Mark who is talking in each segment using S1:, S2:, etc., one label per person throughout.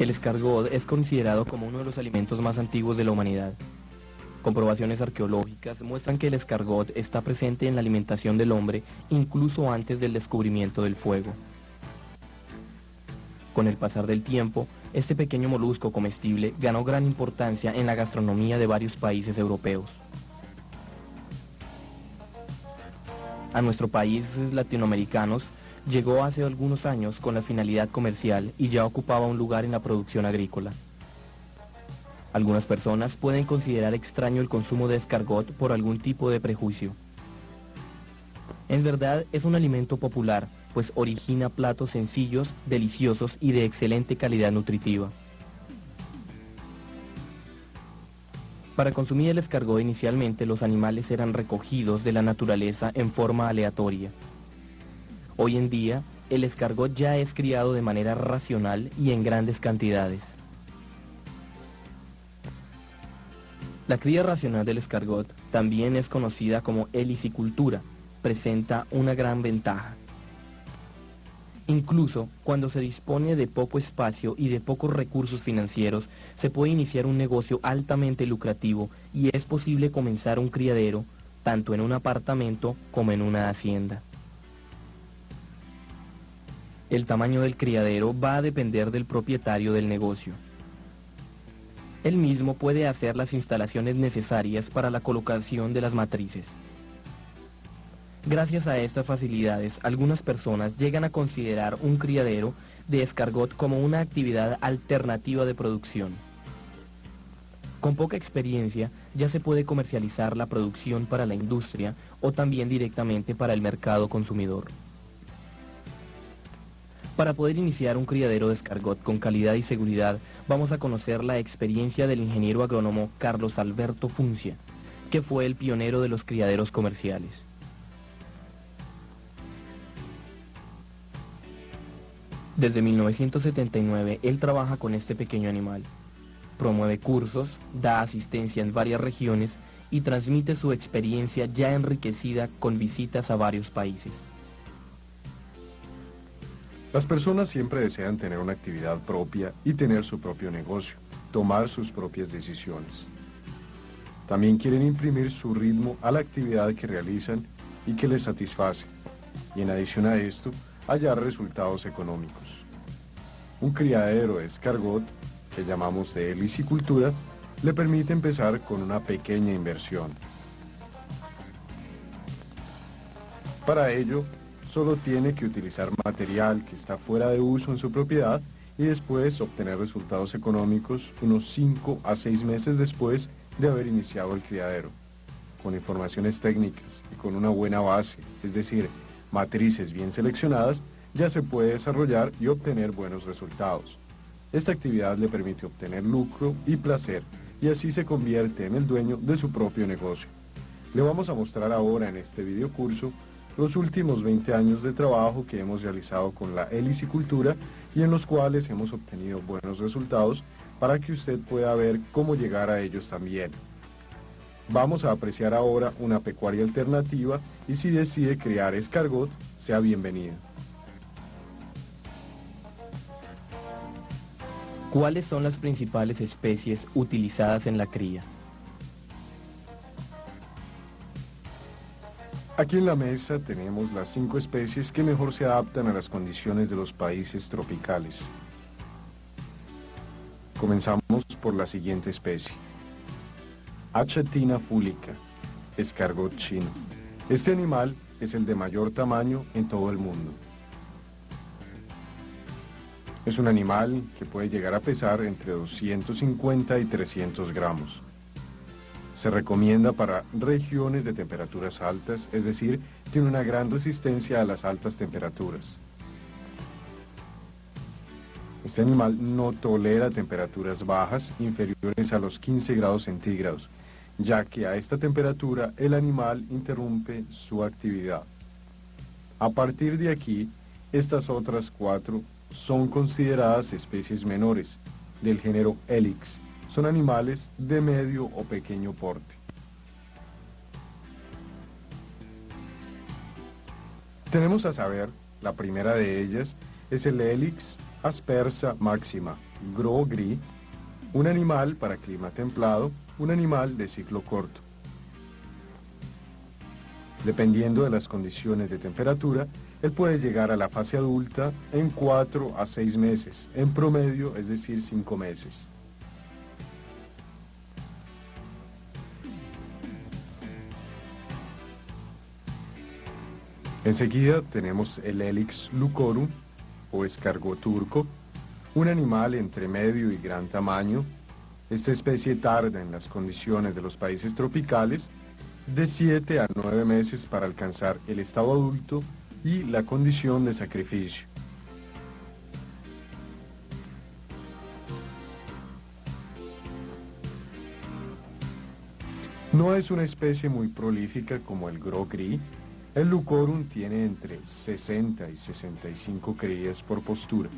S1: El escargot es considerado como uno de los alimentos más antiguos de la humanidad. Comprobaciones arqueológicas muestran que el escargot está presente en la alimentación del hombre incluso antes del descubrimiento del fuego. Con el pasar del tiempo, este pequeño molusco comestible ganó gran importancia en la gastronomía de varios países europeos. A nuestro país latinoamericanos llegó hace algunos años con la finalidad comercial y ya ocupaba un lugar en la producción agrícola. Algunas personas pueden considerar extraño el consumo de escargot por algún tipo de prejuicio. En verdad es un alimento popular, pues origina platos sencillos, deliciosos y de excelente calidad nutritiva. Para consumir el escargot inicialmente los animales eran recogidos de la naturaleza en forma aleatoria. Hoy en día, el escargot ya es criado de manera racional y en grandes cantidades. La cría racional del escargot también es conocida como helicicultura. Presenta una gran ventaja. Incluso cuando se dispone de poco espacio y de pocos recursos financieros, se puede iniciar un negocio altamente lucrativo y es posible comenzar un criadero, tanto en un apartamento como en una hacienda. El tamaño del criadero va a depender del propietario del negocio. Él mismo puede hacer las instalaciones necesarias para la colocación de las matrices. Gracias a estas facilidades, algunas personas llegan a considerar un criadero de escargot como una actividad alternativa de producción. Con poca experiencia, ya se puede comercializar la producción para la industria o también directamente para el mercado consumidor. Para poder iniciar un criadero de escargot con calidad y seguridad, vamos a conocer la experiencia del ingeniero agrónomo Carlos Alberto Funcia, que fue el pionero de los criaderos comerciales. Desde 1979, él trabaja con este pequeño animal. Promueve cursos, da asistencia en varias regiones y transmite su experiencia ya enriquecida con visitas a varios países.
S2: Las personas siempre desean tener una actividad propia y tener su propio negocio, tomar sus propias decisiones. También quieren imprimir su ritmo a la actividad que realizan y que les satisface, y en adición a esto, hallar resultados económicos. Un criadero de escargot, que llamamos de helicicultura, le permite empezar con una pequeña inversión. Para ello, solo tiene que utilizar material que está fuera de uso en su propiedad y después obtener resultados económicos unos 5 a 6 meses después de haber iniciado el criadero. Con informaciones técnicas y con una buena base, es decir, matrices bien seleccionadas, ya se puede desarrollar y obtener buenos resultados. Esta actividad le permite obtener lucro y placer y así se convierte en el dueño de su propio negocio. Le vamos a mostrar ahora en este videocurso los últimos 20 años de trabajo que hemos realizado con la helicicultura y en los cuales hemos obtenido buenos resultados para que usted pueda ver cómo llegar a ellos también. Vamos a apreciar ahora una pecuaria alternativa y si decide criar escargot, sea bienvenido.
S1: ¿Cuáles son las principales especies utilizadas en la cría?
S2: Aquí en la mesa tenemos las 5 especies que mejor se adaptan a las condiciones de los países tropicales. Comenzamos por la siguiente especie. Achatina fulica, escargot chino. Este animal es el de mayor tamaño en todo el mundo. Es un animal que puede llegar a pesar entre 250 y 300 gramos. Se recomienda para regiones de temperaturas altas, es decir, tiene una gran resistencia a las altas temperaturas. Este animal no tolera temperaturas bajas inferiores a los 15 grados centígrados, ya que a esta temperatura el animal interrumpe su actividad. A partir de aquí, estas otras 4 son consideradas especies menores, del género Helix. Son animales de medio o pequeño porte. Tenemos a saber, la primera de ellas es el Helix aspersa maxima, Gros Gris, un animal para clima templado, un animal de ciclo corto. Dependiendo de las condiciones de temperatura, él puede llegar a la fase adulta en 4 a 6 meses, en promedio, es decir, 5 meses. Enseguida tenemos el Helix lucorum, o escargot turco, un animal entre medio y gran tamaño. Esta especie tarda en las condiciones de los países tropicales de 7 a 9 meses para alcanzar el estado adulto y la condición de sacrificio. No es una especie muy prolífica como el Gros Gris. El lucorum tiene entre 60 y 65 crías por postura.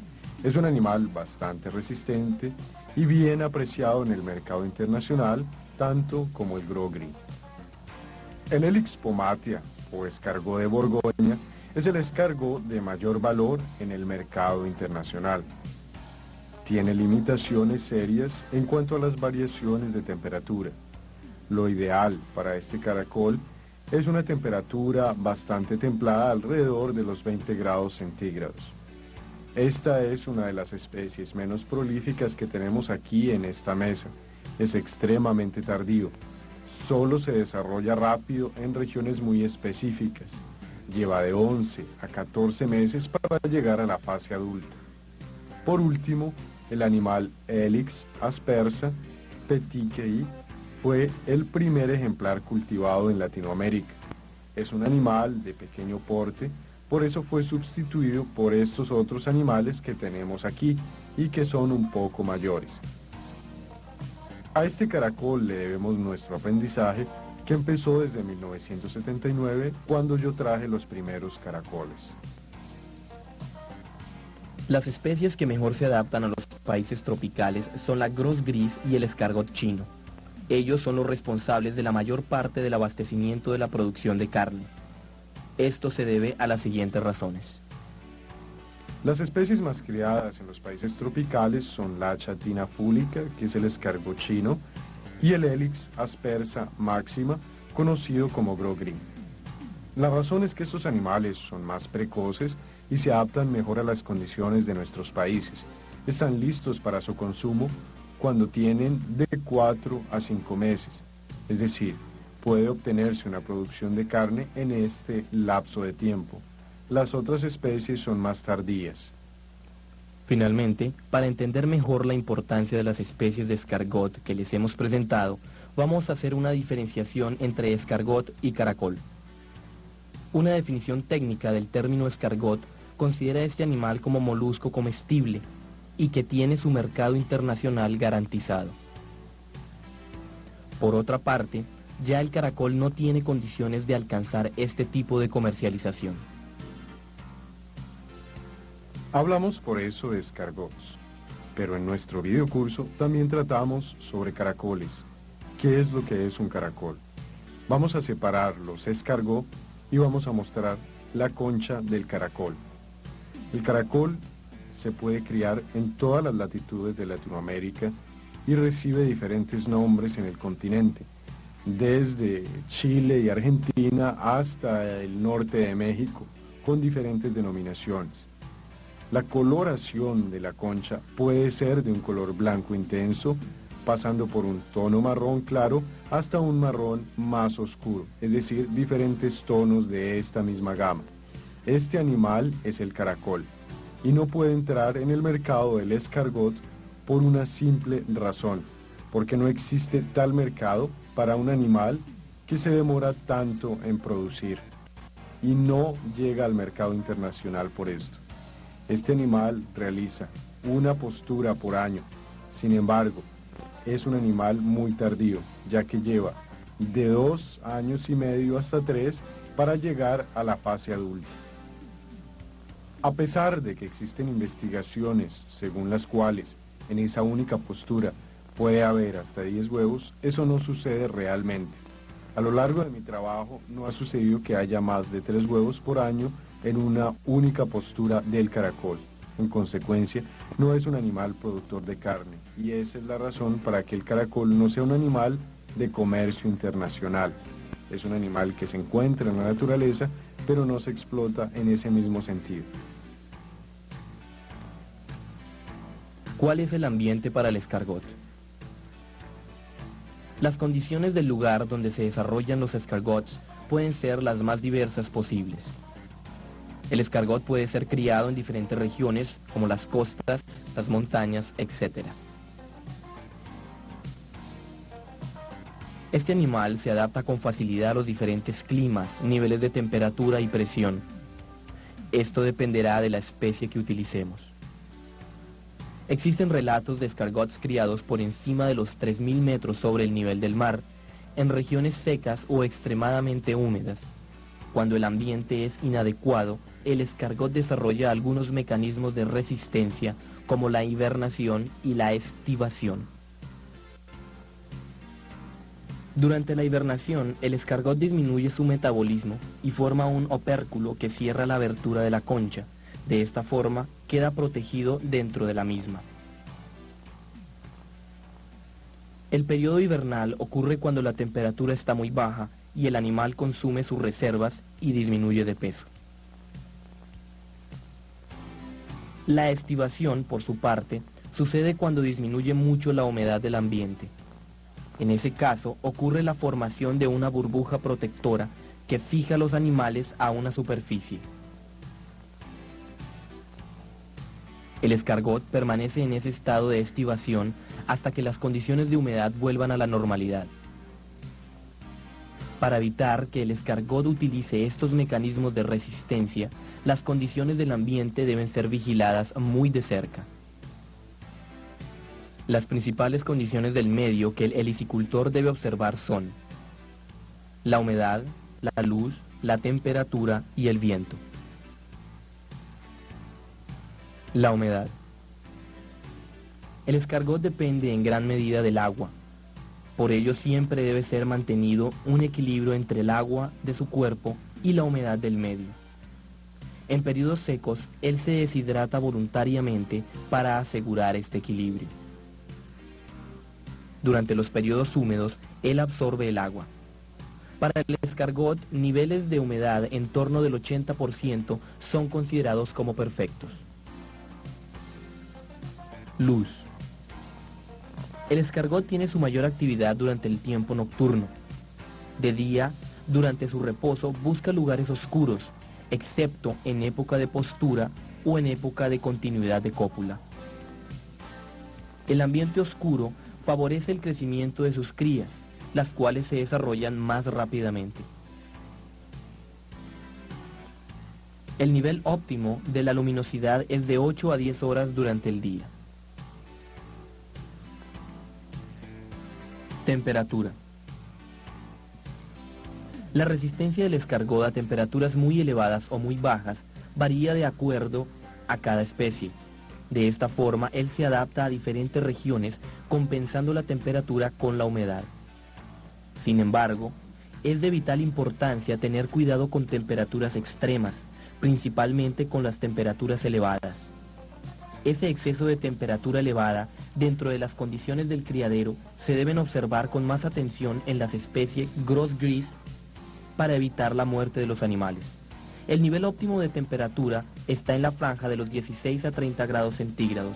S2: Es un animal bastante resistente y bien apreciado en el mercado internacional, tanto como el Gros Gris. El Helix pomatia, o escargot de Borgoña, es el escargot de mayor valor en el mercado internacional. Tiene limitaciones serias en cuanto a las variaciones de temperatura. Lo ideal para este caracol es una temperatura bastante templada, alrededor de los 20 grados centígrados. Esta es una de las especies menos prolíficas que tenemos aquí en esta mesa. Es extremadamente tardío. Solo se desarrolla rápido en regiones muy específicas. Lleva de 11 a 14 meses para llegar a la fase adulta. Por último, el animal Helix aspersa petechiae fue el primer ejemplar cultivado en Latinoamérica. Es un animal de pequeño porte, por eso fue sustituido por estos otros animales que tenemos aquí y que son un poco mayores. A este caracol le debemos nuestro aprendizaje, que empezó desde 1979, cuando yo traje los primeros caracoles.
S1: Las especies que mejor se adaptan a los países tropicales son la Gros Gris y el escargot chino. Ellos son los responsables de la mayor parte del abastecimiento de la producción de carne. Esto se debe a las siguientes razones.
S2: Las especies más criadas en los países tropicales son la chatina fúlica, que es el escargot chino, y el Helix aspersa máxima, conocido como Gros Gris. La razón es que estos animales son más precoces y se adaptan mejor a las condiciones de nuestros países. Están listos para su consumo cuando tienen de 4 a 5 meses, es decir, puede obtenerse una producción de carne en este lapso de tiempo. Las otras especies son más tardías.
S1: Finalmente, para entender mejor la importancia de las especies de escargot que les hemos presentado, vamos a hacer una diferenciación entre escargot y caracol. Una definición técnica del término escargot considera a este animal como molusco comestible y que tiene su mercado internacional garantizado. Por otra parte, ya el caracol no tiene condiciones de alcanzar este tipo de comercialización.
S2: Hablamos por eso de escargots, pero en nuestro videocurso también tratamos sobre caracoles. ¿Qué es lo que es un caracol? Vamos a separar los escargots y vamos a mostrar la concha del caracol. El caracol se puede criar en todas las latitudes de Latinoamérica y recibe diferentes nombres en el continente, desde Chile y Argentina hasta el norte de México, con diferentes denominaciones. La coloración de la concha puede ser de un color blanco intenso, pasando por un tono marrón claro hasta un marrón más oscuro, es decir, diferentes tonos de esta misma gama. Este animal es el caracol y no puede entrar en el mercado del escargot por una simple razón, porque no existe tal mercado para un animal que se demora tanto en producir y no llega al mercado internacional por esto. Este animal realiza una postura por año, sin embargo, es un animal muy tardío, ya que lleva de 2 años y medio hasta 3 para llegar a la fase adulta. A pesar de que existen investigaciones según las cuales en esa única postura puede haber hasta 10 huevos, eso no sucede realmente. A lo largo de mi trabajo no ha sucedido que haya más de 3 huevos por año en una única postura del caracol. En consecuencia, no es un animal productor de carne, y esa es la razón para que el caracol no sea un animal de comercio internacional. Es un animal que se encuentra en la naturaleza, pero no se explota en ese mismo sentido.
S1: ¿Cuál es el ambiente para el escargot? Las condiciones del lugar donde se desarrollan los escargots pueden ser las más diversas posibles. El escargot puede ser criado en diferentes regiones, como las costas, las montañas, etc. Este animal se adapta con facilidad a los diferentes climas, niveles de temperatura y presión. Esto dependerá de la especie que utilicemos. Existen relatos de escargots criados por encima de los 3.000 metros sobre el nivel del mar, en regiones secas o extremadamente húmedas. Cuando el ambiente es inadecuado, el escargot desarrolla algunos mecanismos de resistencia, como la hibernación y la estivación. Durante la hibernación, el escargot disminuye su metabolismo y forma un opérculo que cierra la abertura de la concha. De esta forma, queda protegido dentro de la misma. El periodo hibernal ocurre cuando la temperatura está muy baja y el animal consume sus reservas y disminuye de peso. La estivación, por su parte, sucede cuando disminuye mucho la humedad del ambiente. En ese caso, ocurre la formación de una burbuja protectora que fija a los animales a una superficie. El escargot permanece en ese estado de estivación hasta que las condiciones de humedad vuelvan a la normalidad. Para evitar que el escargot utilice estos mecanismos de resistencia, las condiciones del ambiente deben ser vigiladas muy de cerca. Las principales condiciones del medio que el helicicultor debe observar son la humedad, la luz, la temperatura y el viento. La humedad. El escargot depende en gran medida del agua. Por ello siempre debe ser mantenido un equilibrio entre el agua de su cuerpo y la humedad del medio. En periodos secos, él se deshidrata voluntariamente para asegurar este equilibrio. Durante los periodos húmedos, él absorbe el agua. Para el escargot, niveles de humedad en torno del 80% son considerados como perfectos. Luz. El escargot tiene su mayor actividad durante el tiempo nocturno. De día, durante su reposo, busca lugares oscuros, excepto en época de postura o en época de continuidad de cópula. El ambiente oscuro favorece el crecimiento de sus crías, las cuales se desarrollan más rápidamente. El nivel óptimo de la luminosidad es de 8 a 10 horas durante el día. Temperatura. La resistencia del escargot a temperaturas muy elevadas o muy bajas varía de acuerdo a cada especie. De esta forma, él se adapta a diferentes regiones, compensando la temperatura con la humedad. Sin embargo, es de vital importancia tener cuidado con temperaturas extremas, principalmente con las temperaturas elevadas. Ese exceso de temperatura elevada dentro de las condiciones del criadero se deben observar con más atención en las especies Gros Gris para evitar la muerte de los animales. El nivel óptimo de temperatura está en la franja de los 16 a 30 grados centígrados.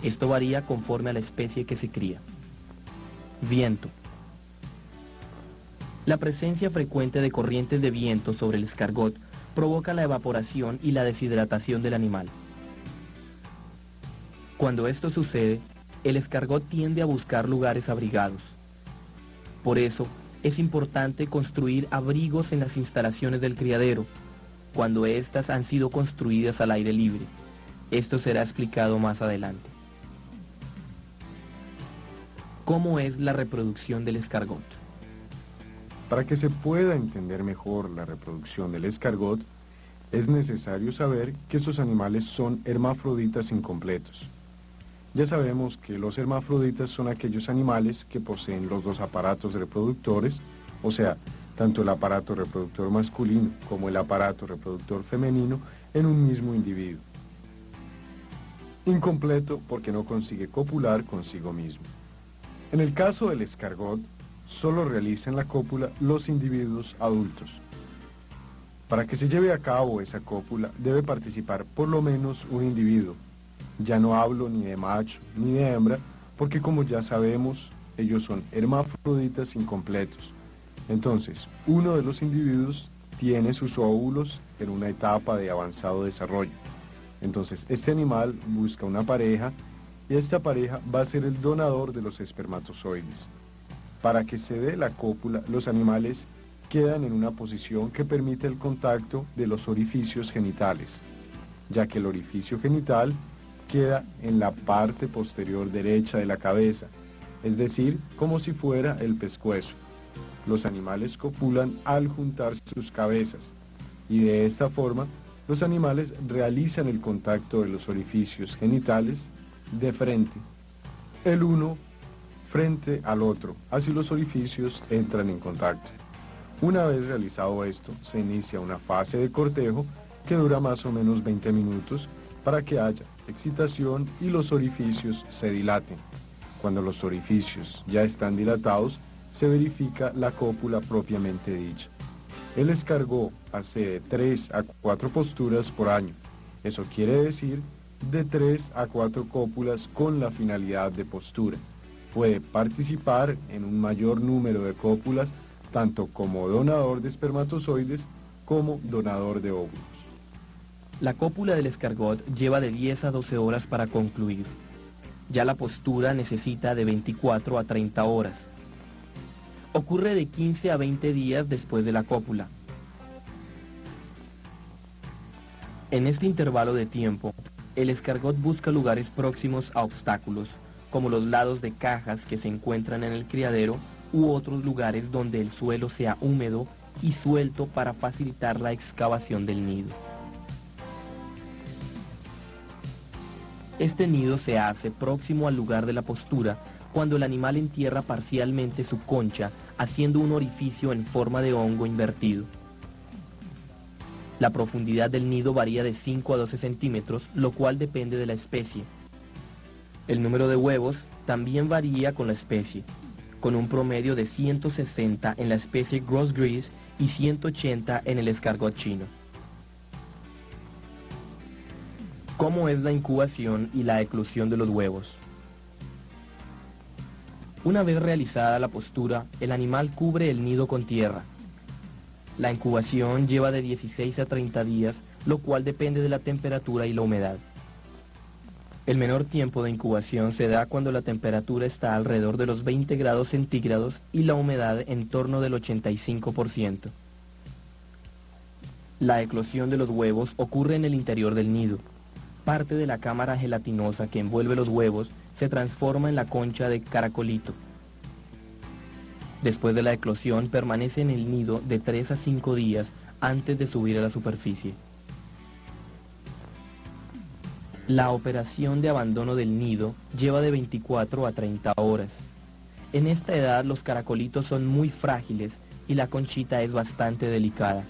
S1: Esto varía conforme a la especie que se cría. Viento. La presencia frecuente de corrientes de viento sobre el escargot provoca la evaporación y la deshidratación del animal. Cuando esto sucede, el escargot tiende a buscar lugares abrigados. Por eso, es importante construir abrigos en las instalaciones del criadero, cuando éstas han sido construidas al aire libre. Esto será explicado más adelante. ¿Cómo es la reproducción del escargot?
S2: Para que se pueda entender mejor la reproducción del escargot, es necesario saber que estos animales son hermafroditas incompletos. Ya sabemos que los hermafroditas son aquellos animales que poseen los dos aparatos reproductores, o sea, tanto el aparato reproductor masculino como el aparato reproductor femenino en un mismo individuo. Incompleto porque no consigue copular consigo mismo. En el caso del escargot, solo realizan la cópula los individuos adultos. Para que se lleve a cabo esa cópula debe participar por lo menos un individuo. Ya no hablo ni de macho ni de hembra, porque como ya sabemos, ellos son hermafroditas incompletos. Entonces, uno de los individuos tiene sus óvulos en una etapa de avanzado desarrollo. Entonces, este animal busca una pareja y esta pareja va a ser el donador de los espermatozoides. Para que se dé la cópula, los animales quedan en una posición que permite el contacto de los orificios genitales, ya que el orificio genital queda en la parte posterior derecha de la cabeza, es decir, como si fuera el pescuezo. Los animales copulan al juntar sus cabezas, y de esta forma, los animales realizan el contacto de los orificios genitales de frente, el uno frente al otro, así los orificios entran en contacto. Una vez realizado esto, se inicia una fase de cortejo que dura más o menos 20 minutos para que haya excitación y los orificios se dilaten. Cuando los orificios ya están dilatados, se verifica la cópula propiamente dicha. El escargot hace de 3 a 4 posturas por año. Eso quiere decir de 3 a 4 cópulas con la finalidad de postura. Puede participar en un mayor número de cópulas tanto como donador de espermatozoides como donador de óvulos.
S1: La cópula del escargot lleva de 10 a 12 horas para concluir. Ya la postura necesita de 24 a 30 horas. Ocurre de 15 a 20 días después de la cópula. En este intervalo de tiempo, el escargot busca lugares próximos a obstáculos, como los lados de cajas que se encuentran en el criadero u otros lugares donde el suelo sea húmedo y suelto para facilitar la excavación del nido. Este nido se hace próximo al lugar de la postura cuando el animal entierra parcialmente su concha, haciendo un orificio en forma de hongo invertido. La profundidad del nido varía de 5 a 12 centímetros, lo cual depende de la especie. El número de huevos también varía con la especie, con un promedio de 160 en la especie Grosgris y 180 en el escargot chino. ¿Cómo es la incubación y la eclosión de los huevos? Una vez realizada la postura, el animal cubre el nido con tierra. La incubación lleva de 16 a 30 días, lo cual depende de la temperatura y la humedad. El menor tiempo de incubación se da cuando la temperatura está alrededor de los 20 grados centígrados y la humedad en torno del 85%. La eclosión de los huevos ocurre en el interior del nido. Parte de la cámara gelatinosa que envuelve los huevos se transforma en la concha de caracolito. Después de la eclosión permanece en el nido de 3 a 5 días antes de subir a la superficie. La operación de abandono del nido lleva de 24 a 30 horas. En esta edad los caracolitos son muy frágiles y la conchita es bastante delicada.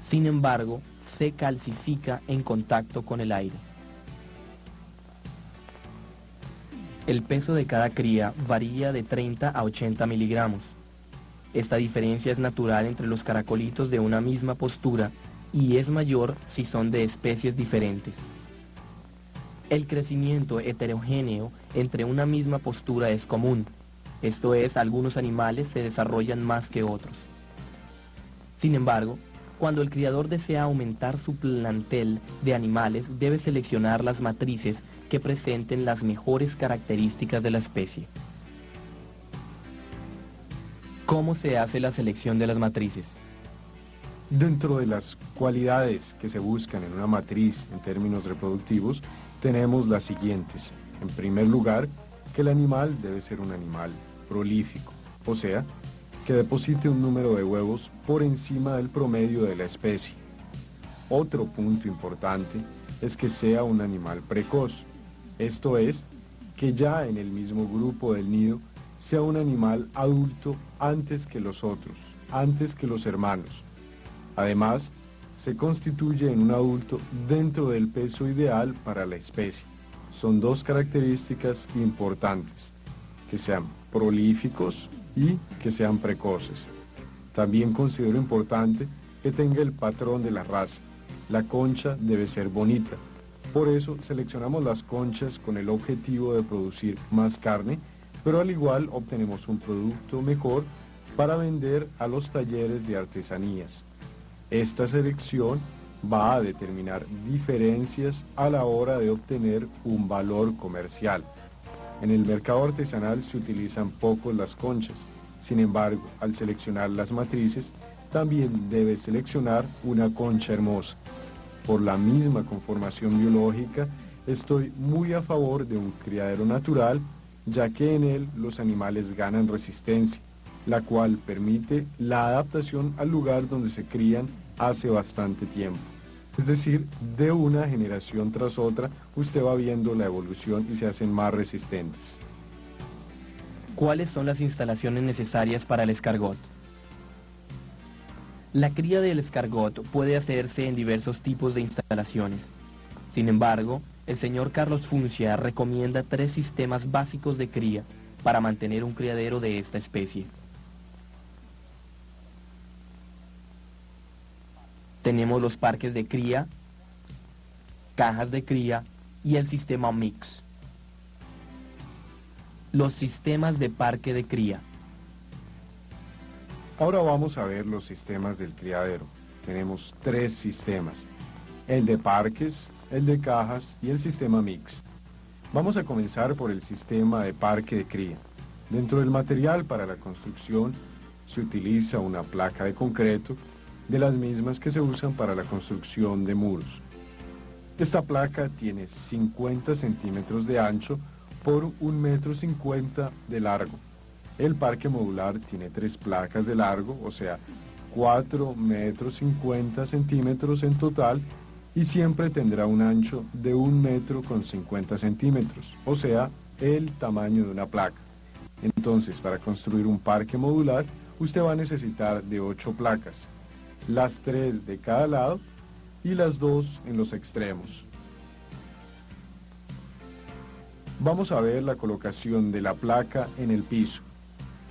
S1: Sin embargo, se calcifica en contacto con el aire. El peso de cada cría varía de 30 a 80 miligramos. Esta diferencia es natural entre los caracolitos de una misma postura y es mayor si son de especies diferentes. El crecimiento heterogéneo entre una misma postura es común, esto es, algunos animales se desarrollan más que otros. Sin embargo, cuando el criador desea aumentar su plantel de animales, debe seleccionar las matrices que presenten las mejores características de la especie. ¿Cómo se hace la selección de las matrices?
S2: Dentro de las cualidades que se buscan en una matriz en términos reproductivos, tenemos las siguientes. En primer lugar, que el animal debe ser un animal prolífico, o sea, que deposite un número de huevos por encima del promedio de la especie. Otro punto importante es que sea un animal precoz, esto es, que ya en el mismo grupo del nido sea un animal adulto antes que los otros, antes que los hermanos. Además, se constituye en un adulto dentro del peso ideal para la especie. son dos características importantes: que sean prolíficos y que sean precoces. También considero importante que tenga el patrón de la raza. La concha debe ser bonita. Por eso seleccionamos las conchas con el objetivo de producir más carne, pero al igual obtenemos un producto mejor para vender a los talleres de artesanías. Esta selección va a determinar diferencias a la hora de obtener un valor comercial. En el mercado artesanal se utilizan poco las conchas. Sin embargo, al seleccionar las matrices, también debe seleccionar una concha hermosa. Por la misma conformación biológica, estoy muy a favor de un criadero natural, ya que en él los animales ganan resistencia, la cual permite la adaptación al lugar donde se crían hace bastante tiempo. Es decir, de una generación tras otra, usted va viendo la evolución y se hacen más resistentes.
S1: ¿Cuáles son las instalaciones necesarias para el escargot? La cría del escargot puede hacerse en diversos tipos de instalaciones. Sin embargo, el señor Carlos Funcia recomienda 3 sistemas básicos de cría para mantener un criadero de esta especie. Tenemos los parques de cría, cajas de cría y el sistema mix. Los sistemas de parque de cría.
S2: Ahora vamos a ver los sistemas del criadero. Tenemos 3 sistemas: el de parques, el de cajas y el sistema mix. Vamos a comenzar por el sistema de parque de cría. Dentro del material para la construcción se utiliza una placa de concreto, de las mismas que se usan para la construcción de muros. Esta placa tiene 50 centímetros de ancho por 1,50 m de largo. El parque modular tiene 3 placas de largo, o sea, 4,50 m en total, y siempre tendrá un ancho de 1,50 m, o sea, el tamaño de una placa. Entonces, para construir un parque modular, usted va a necesitar de 8 placas, las 3 de cada lado y las 2 en los extremos. Vamos a ver la colocación de la placa en el piso.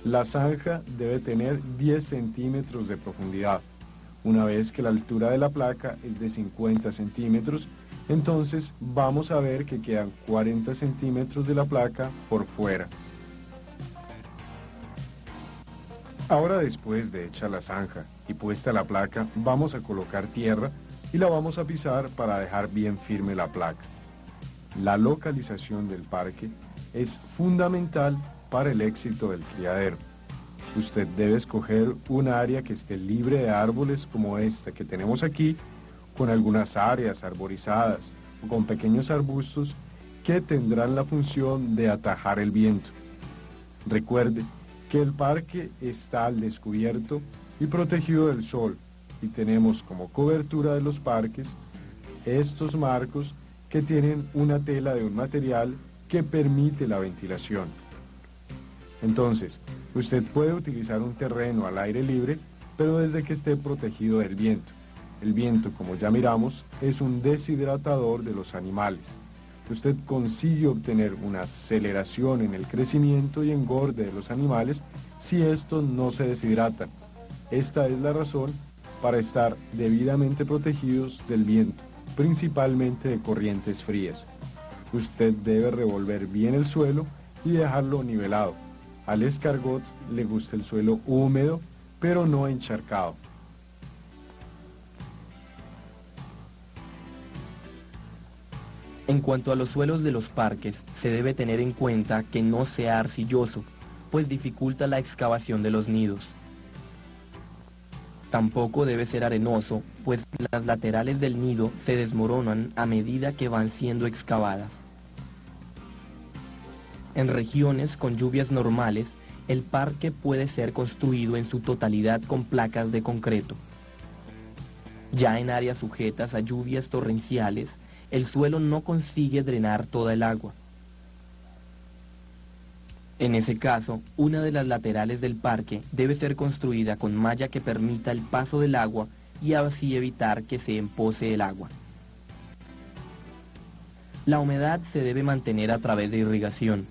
S2: La zanja debe tener 10 centímetros de profundidad. Una vez que la altura de la placa es de 50 centímetros, entonces vamos a ver que quedan 40 centímetros de la placa por fuera. Ahora, después de hecha la zanja y puesta la placa, vamos a colocar tierra y la vamos a pisar para dejar bien firme la placa. La localización del parque es fundamental para el éxito del criadero. Usted debe escoger un área que esté libre de árboles como esta que tenemos aquí, con algunas áreas arborizadas o con pequeños arbustos que tendrán la función de atajar el viento. Recuerde que el parque está al descubierto y protegido del sol, y tenemos como cobertura de los parques estos marcos que tienen una tela de un material que permite la ventilación. Entonces, usted puede utilizar un terreno al aire libre, pero desde que esté protegido del viento. El viento, como ya miramos, es un deshidratador de los animales. Usted consigue obtener una aceleración en el crecimiento y engorde de los animales si estos no se deshidratan. Esta es la razón para estar debidamente protegidos del viento, principalmente de corrientes frías. Usted debe revolver bien el suelo y dejarlo nivelado. Al escargot le gusta el suelo húmedo, pero no encharcado.
S1: En cuanto a los suelos de los parques, se debe tener en cuenta que no sea arcilloso, pues dificulta la excavación de los nidos. Tampoco debe ser arenoso, pues las laterales del nido se desmoronan a medida que van siendo excavadas. En regiones con lluvias normales, el parque puede ser construido en su totalidad con placas de concreto. Ya en áreas sujetas a lluvias torrenciales, el suelo no consigue drenar toda el agua. En ese caso, una de las laterales del parque debe ser construida con malla que permita el paso del agua y así evitar que se empose el agua. La humedad se debe mantener a través de irrigación.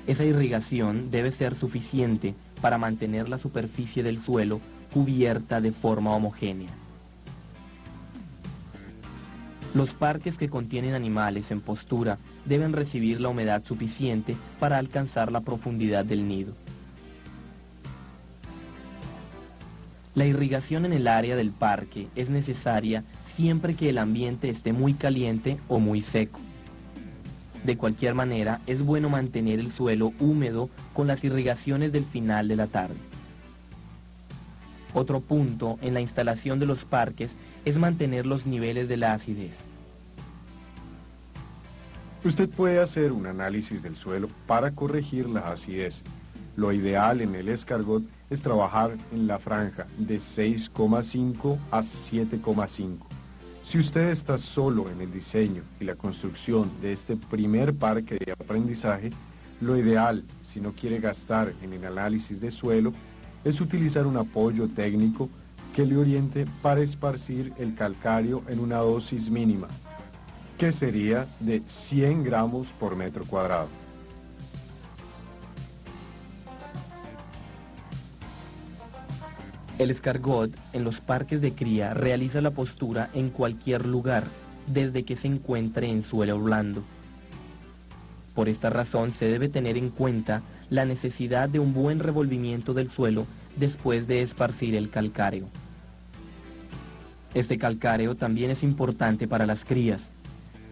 S1: Esa irrigación debe ser suficiente para mantener la superficie del suelo cubierta de forma homogénea. Los parques que contienen animales en postura deben recibir la humedad suficiente para alcanzar la profundidad del nido. La irrigación en el área del parque es necesaria siempre que el ambiente esté muy caliente o muy seco. De cualquier manera, es bueno mantener el suelo húmedo con las irrigaciones del final de la tarde. Otro punto en la instalación de los parques es mantener los niveles de la acidez.
S2: Usted puede hacer un análisis del suelo para corregir la acidez. Lo ideal en el escargot es trabajar en la franja de 6,5 a 7,5. Si usted está solo en el diseño y la construcción de este primer parque de aprendizaje, lo ideal, si no quiere gastar en el análisis de suelo, es utilizar un apoyo técnico que le oriente para esparcir el calcáreo en una dosis mínima, que sería de 100 gramos por metro cuadrado.
S1: El escargot en los parques de cría realiza la postura en cualquier lugar, desde que se encuentre en suelo blando. Por esta razón se debe tener en cuenta la necesidad de un buen revolvimiento del suelo después de esparcir el calcáreo. Este calcáreo también es importante para las crías,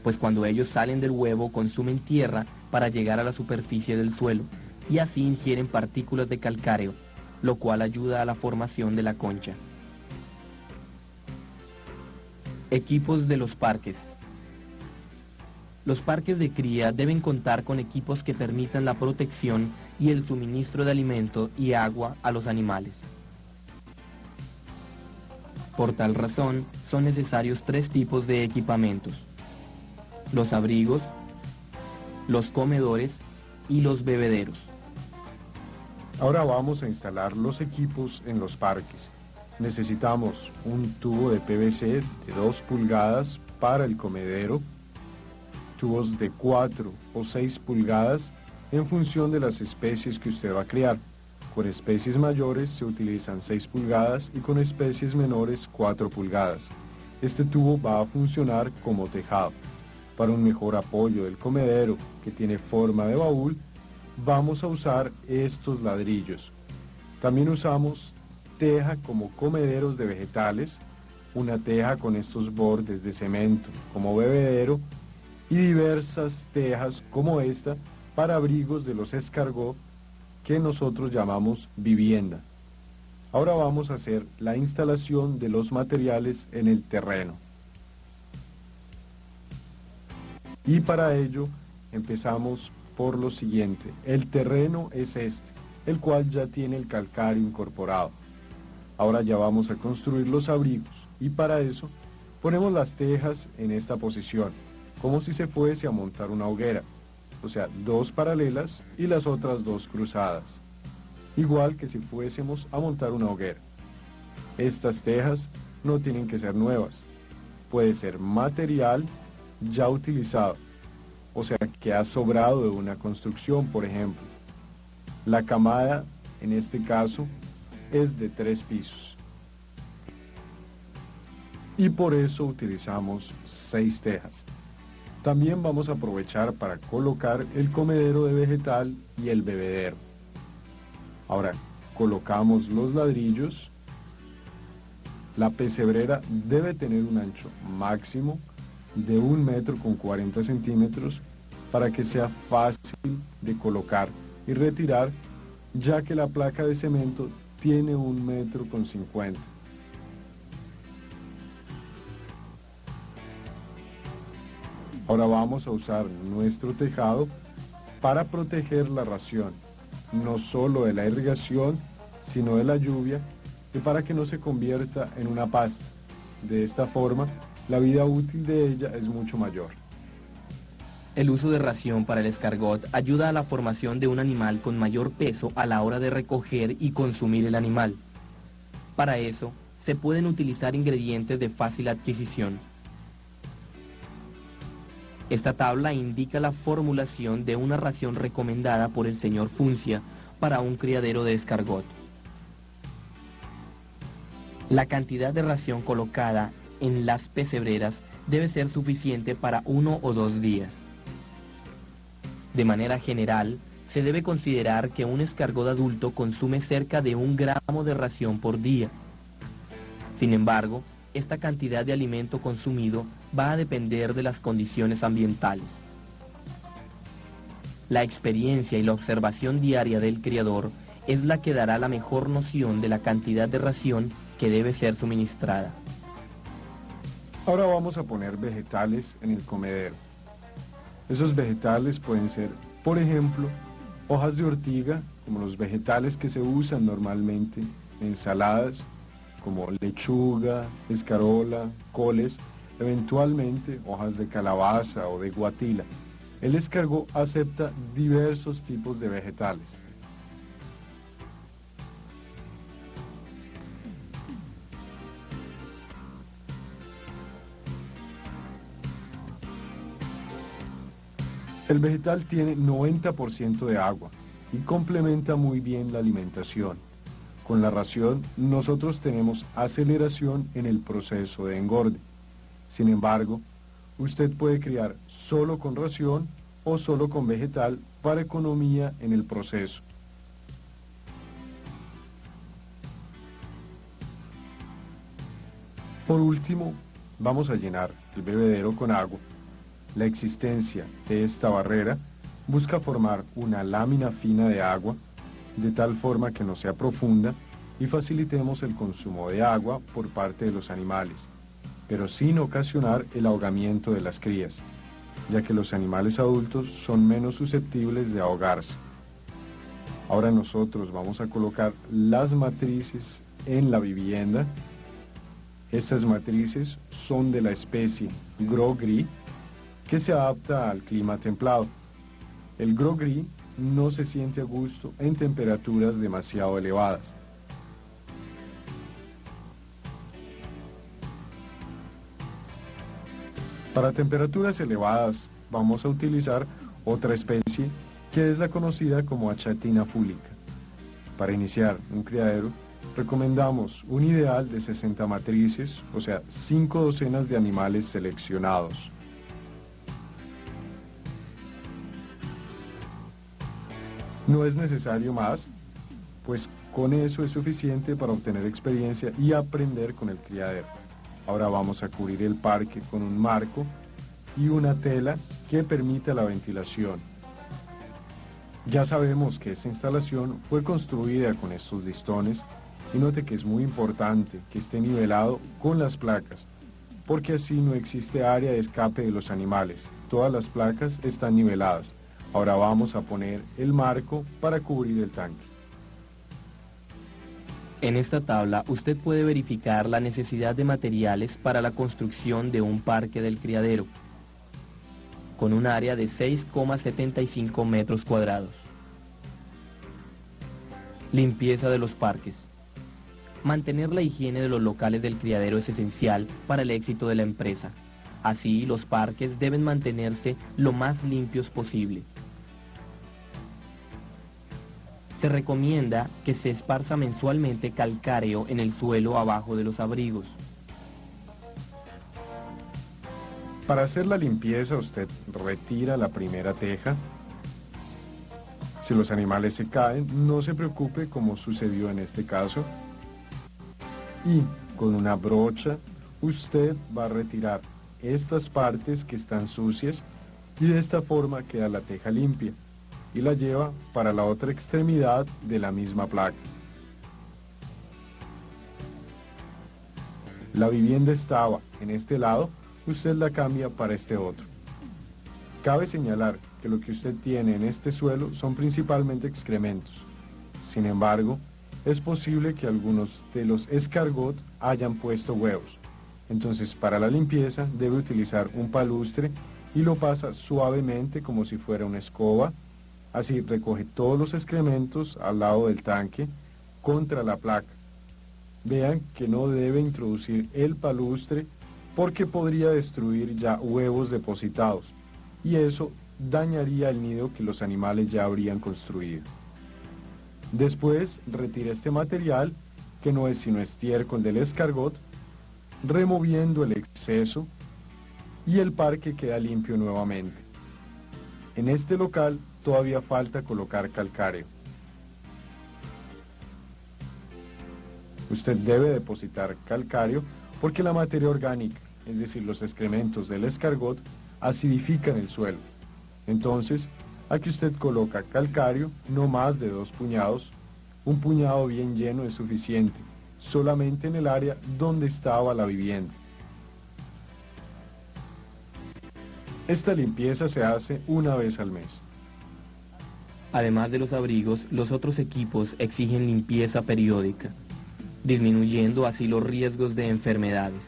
S1: pues cuando ellos salen del huevo consumen tierra para llegar a la superficie del suelo y así ingieren partículas de calcáreo, lo cual ayuda a la formación de la concha. Equipos de los parques. Los parques de cría deben contar con equipos que permitan la protección y el suministro de alimento y agua a los animales. Por tal razón, son necesarios 3 tipos de equipamientos: los abrigos, los comedores y los bebederos.
S2: Ahora vamos a instalar los equipos en los parques. Necesitamos un tubo de PVC de 2 pulgadas para el comedero, tubos de 4 o 6 pulgadas en función de las especies que usted va a criar. Con especies mayores se utilizan 6 pulgadas y con especies menores 4 pulgadas. Este tubo va a funcionar como tejado. Para un mejor apoyo del comedero, que tiene forma de baúl, vamos a usar estos ladrillos. También usamos teja como comederos de vegetales, una teja con estos bordes de cemento como bebedero y diversas tejas como esta para abrigos de los escargot que nosotros llamamos vivienda. Ahora vamos a hacer la instalación de los materiales en el terreno. Y para ello empezamos por lo siguiente. El terreno es este, el cual ya tiene el calcáreo incorporado. Ahora ya vamos a construir los abrigos y para eso ponemos las tejas en esta posición, como si se fuese a montar una hoguera, o sea, 2 paralelas y las otras 2 cruzadas, igual que si fuésemos a montar una hoguera. Estas tejas no tienen que ser nuevas, puede ser material ya utilizado, o sea, que ha sobrado de una construcción, por ejemplo. La camada, en este caso, es de 3 pisos. Y por eso utilizamos 6 tejas. También vamos a aprovechar para colocar el comedero de vegetal y el bebedero. Ahora, colocamos los ladrillos. La pesebrera debe tener un ancho máximo de 1,40 m para que sea fácil de colocar y retirar, ya que la placa de cemento tiene 1,50 m. Ahora vamos a usar nuestro tejado para proteger la ración, no solo de la irrigación, sino de la lluvia, y para que no se convierta en una pasta. De esta forma, la vida útil de ella es mucho mayor.
S1: El uso de ración para el escargot ayuda a la formación de un animal con mayor peso a la hora de recoger y consumir el animal. Para eso, se pueden utilizar ingredientes de fácil adquisición. Esta tabla indica la formulación de una ración recomendada por el señor Funcia para un criadero de escargot. La cantidad de ración colocada en las pesebreras debe ser suficiente para 1 o 2 días. De manera general, se debe considerar que un escargot adulto consume cerca de 1 gramo de ración por día. Sin embargo, esta cantidad de alimento consumido va a depender de las condiciones ambientales. La experiencia y la observación diaria del criador es la que dará la mejor noción de la cantidad de ración que debe ser suministrada.
S2: Ahora vamos a poner vegetales en el comedero. Esos vegetales pueden ser, por ejemplo, hojas de ortiga, como los vegetales que se usan normalmente en ensaladas, como lechuga, escarola, coles, eventualmente hojas de calabaza o de guatila. El escargot acepta diversos tipos de vegetales. El vegetal tiene 90% de agua y complementa muy bien la alimentación. Con la ración, nosotros tenemos aceleración en el proceso de engorde. Sin embargo, usted puede criar solo con ración o solo con vegetal para economía en el proceso. Por último, vamos a llenar el bebedero con agua. La existencia de esta barrera busca formar una lámina fina de agua, de tal forma que no sea profunda y facilitemos el consumo de agua por parte de los animales, pero sin ocasionar el ahogamiento de las crías, ya que los animales adultos son menos susceptibles de ahogarse. Ahora nosotros vamos a colocar las matrices en la vivienda. Estas matrices son de la especie Gros Gris, que se adapta al clima templado. El Gros Gris no se siente a gusto en temperaturas demasiado elevadas. Para temperaturas elevadas vamos a utilizar otra especie que es la conocida como achatina fúlica. Para iniciar un criadero recomendamos un ideal de 60 matrices, o sea 5 docenas de animales seleccionados. No es necesario más, pues con eso es suficiente para obtener experiencia y aprender con el criadero. Ahora vamos a cubrir el parque con un marco y una tela que permita la ventilación. Ya sabemos que esta instalación fue construida con estos listones y note que es muy importante que esté nivelado con las placas, porque así no existe área de escape de los animales. Todas las placas están niveladas. Ahora vamos a poner el marco para cubrir el tanque.
S1: En esta tabla usted puede verificar la necesidad de materiales para la construcción de un parque del criadero, con un área de 6,75 metros cuadrados. Limpieza de los parques. Mantener la higiene de los locales del criadero es esencial para el éxito de la empresa. Así, los parques deben mantenerse lo más limpios posible. Se recomienda que se esparza mensualmente calcáreo en el suelo abajo de los abrigos.
S2: Para hacer la limpieza, usted retira la primera teja. Si los animales se caen, no se preocupe como sucedió en este caso. Y con una brocha, usted va a retirar estas partes que están sucias y de esta forma queda la teja limpia y la lleva para la otra extremidad de la misma placa. La vivienda estaba en este lado, usted la cambia para este otro. Cabe señalar que lo que usted tiene en este suelo son principalmente excrementos. Sin embargo, es posible que algunos de los escargot hayan puesto huevos. Entonces, para la limpieza debe utilizar un palustre y lo pasa suavemente como si fuera una escoba. Así recoge todos los excrementos al lado del tanque contra la placa. Vean que no debe introducir el palustre porque podría destruir ya huevos depositados. y eso dañaría el nido que los animales ya habrían construido. Después retira este material, que no es sino estiércol del escargot, removiendo el exceso, y el parque queda limpio nuevamente. En este local todavía falta colocar calcáreo. Usted debe depositar calcáreo porque la materia orgánica, es decir, los excrementos del escargot, acidifican el suelo. Entonces, aquí usted coloca calcáreo, no más de 2 puñados. Un puñado bien lleno es suficiente, solamente en el área donde estaba la vivienda. Esta limpieza se hace una vez al mes.
S1: Además de los abrigos, los otros equipos exigen limpieza periódica, disminuyendo así los riesgos de enfermedades.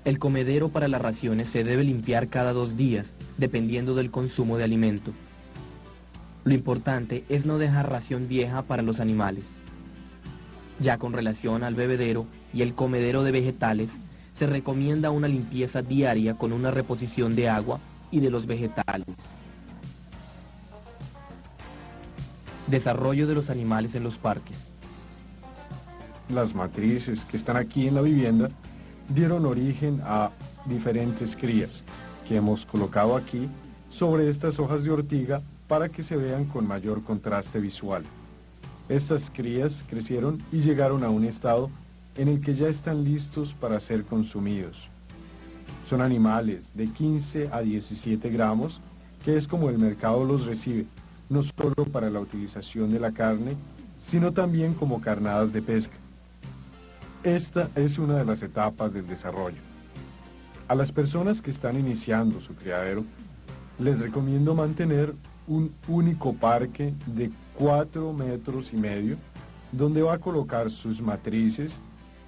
S1: El comedero para las raciones se debe limpiar cada 2 días, dependiendo del consumo de alimento. Lo importante es no dejar ración vieja para los animales. Ya con relación al bebedero y el comedero de vegetales, se recomienda una limpieza diaria con una reposición de agua y de los vegetales. Desarrollo de los animales en los parques.
S2: Las matrices que están aquí en la vivienda dieron origen a diferentes crías que hemos colocado aquí sobre estas hojas de ortiga para que se vean con mayor contraste visual. Estas crías crecieron y llegaron a un estado en el que ya están listos para ser consumidos. Son animales de 15 a 17 gramos, que es como el mercado los recibe, no solo para la utilización de la carne, sino también como carnadas de pesca. Esta es una de las etapas del desarrollo. A las personas que están iniciando su criadero, les recomiendo mantener un único parque de 4,5 metros, donde va a colocar sus matrices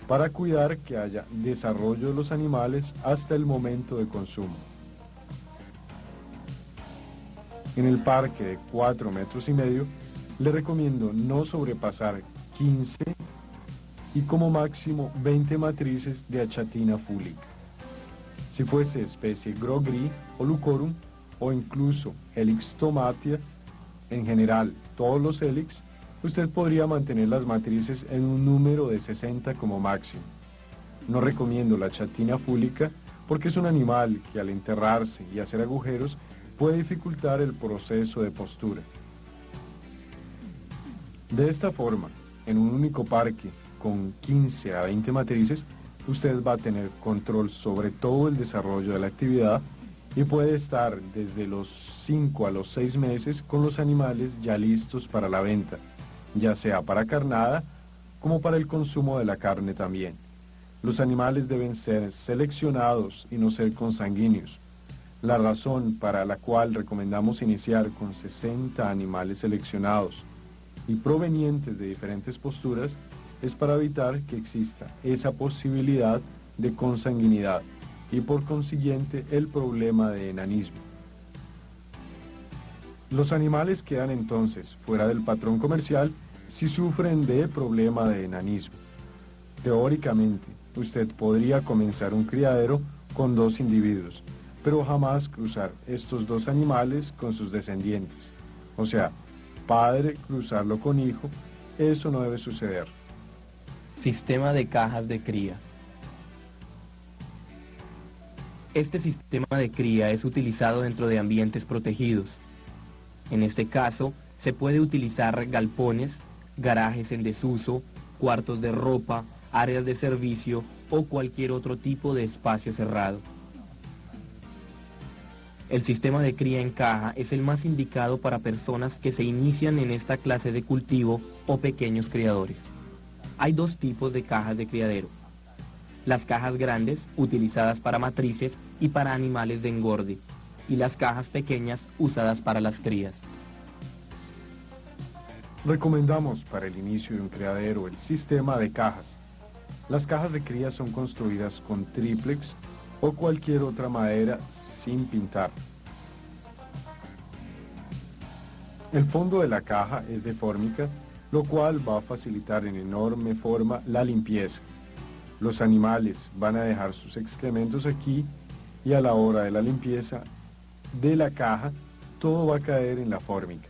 S2: para cuidar que haya desarrollo de los animales hasta el momento de consumo. En el parque de 4,5 metros, le recomiendo no sobrepasar 15 y como máximo 20 matrices de achatina fúlica. Si fuese especie Gros Gris o Lucorum, o incluso Helix tomatia, en general todos los Helix, usted podría mantener las matrices en un número de 60 como máximo. No recomiendo la achatina fúlica porque es un animal que al enterrarse y hacer agujeros puede dificultar el proceso de postura. De esta forma, en un único parque con 15 a 20 matrices, usted va a tener control sobre todo el desarrollo de la actividad y puede estar desde los 5 a los 6 meses con los animales ya listos para la venta, ya sea para carnada como para el consumo de la carne también. Los animales deben ser seleccionados y no ser consanguíneos. La razón para la cual recomendamos iniciar con 60 animales seleccionados y provenientes de diferentes posturas es para evitar que exista esa posibilidad de consanguinidad y por consiguiente el problema de enanismo. Los animales quedan entonces fuera del patrón comercial si sufren de problema de enanismo. Teóricamente, usted podría comenzar un criadero con 2 individuos, pero jamás cruzar estos 2 animales con sus descendientes. O sea, padre cruzarlo con hijo, eso no debe suceder.
S1: Sistema de cajas de cría. Este sistema de cría es utilizado dentro de ambientes protegidos. En este caso, se puede utilizar galpones, garajes en desuso, cuartos de ropa, áreas de servicio o cualquier otro tipo de espacio cerrado. El sistema de cría en caja es el más indicado para personas que se inician en esta clase de cultivo o pequeños criadores. Hay 2 tipos de cajas de criadero. Las cajas grandes, utilizadas para matrices y para animales de engorde, y las cajas pequeñas, usadas para las crías.
S2: Recomendamos para el inicio de un criadero el sistema de cajas. Las cajas de cría son construidas con tríplex o cualquier otra madera sin pintar. El fondo de la caja es de fórmica, lo cual va a facilitar en enorme forma la limpieza. Los animales van a dejar sus excrementos aquí y a la hora de la limpieza de la caja, todo va a caer en la fórmica.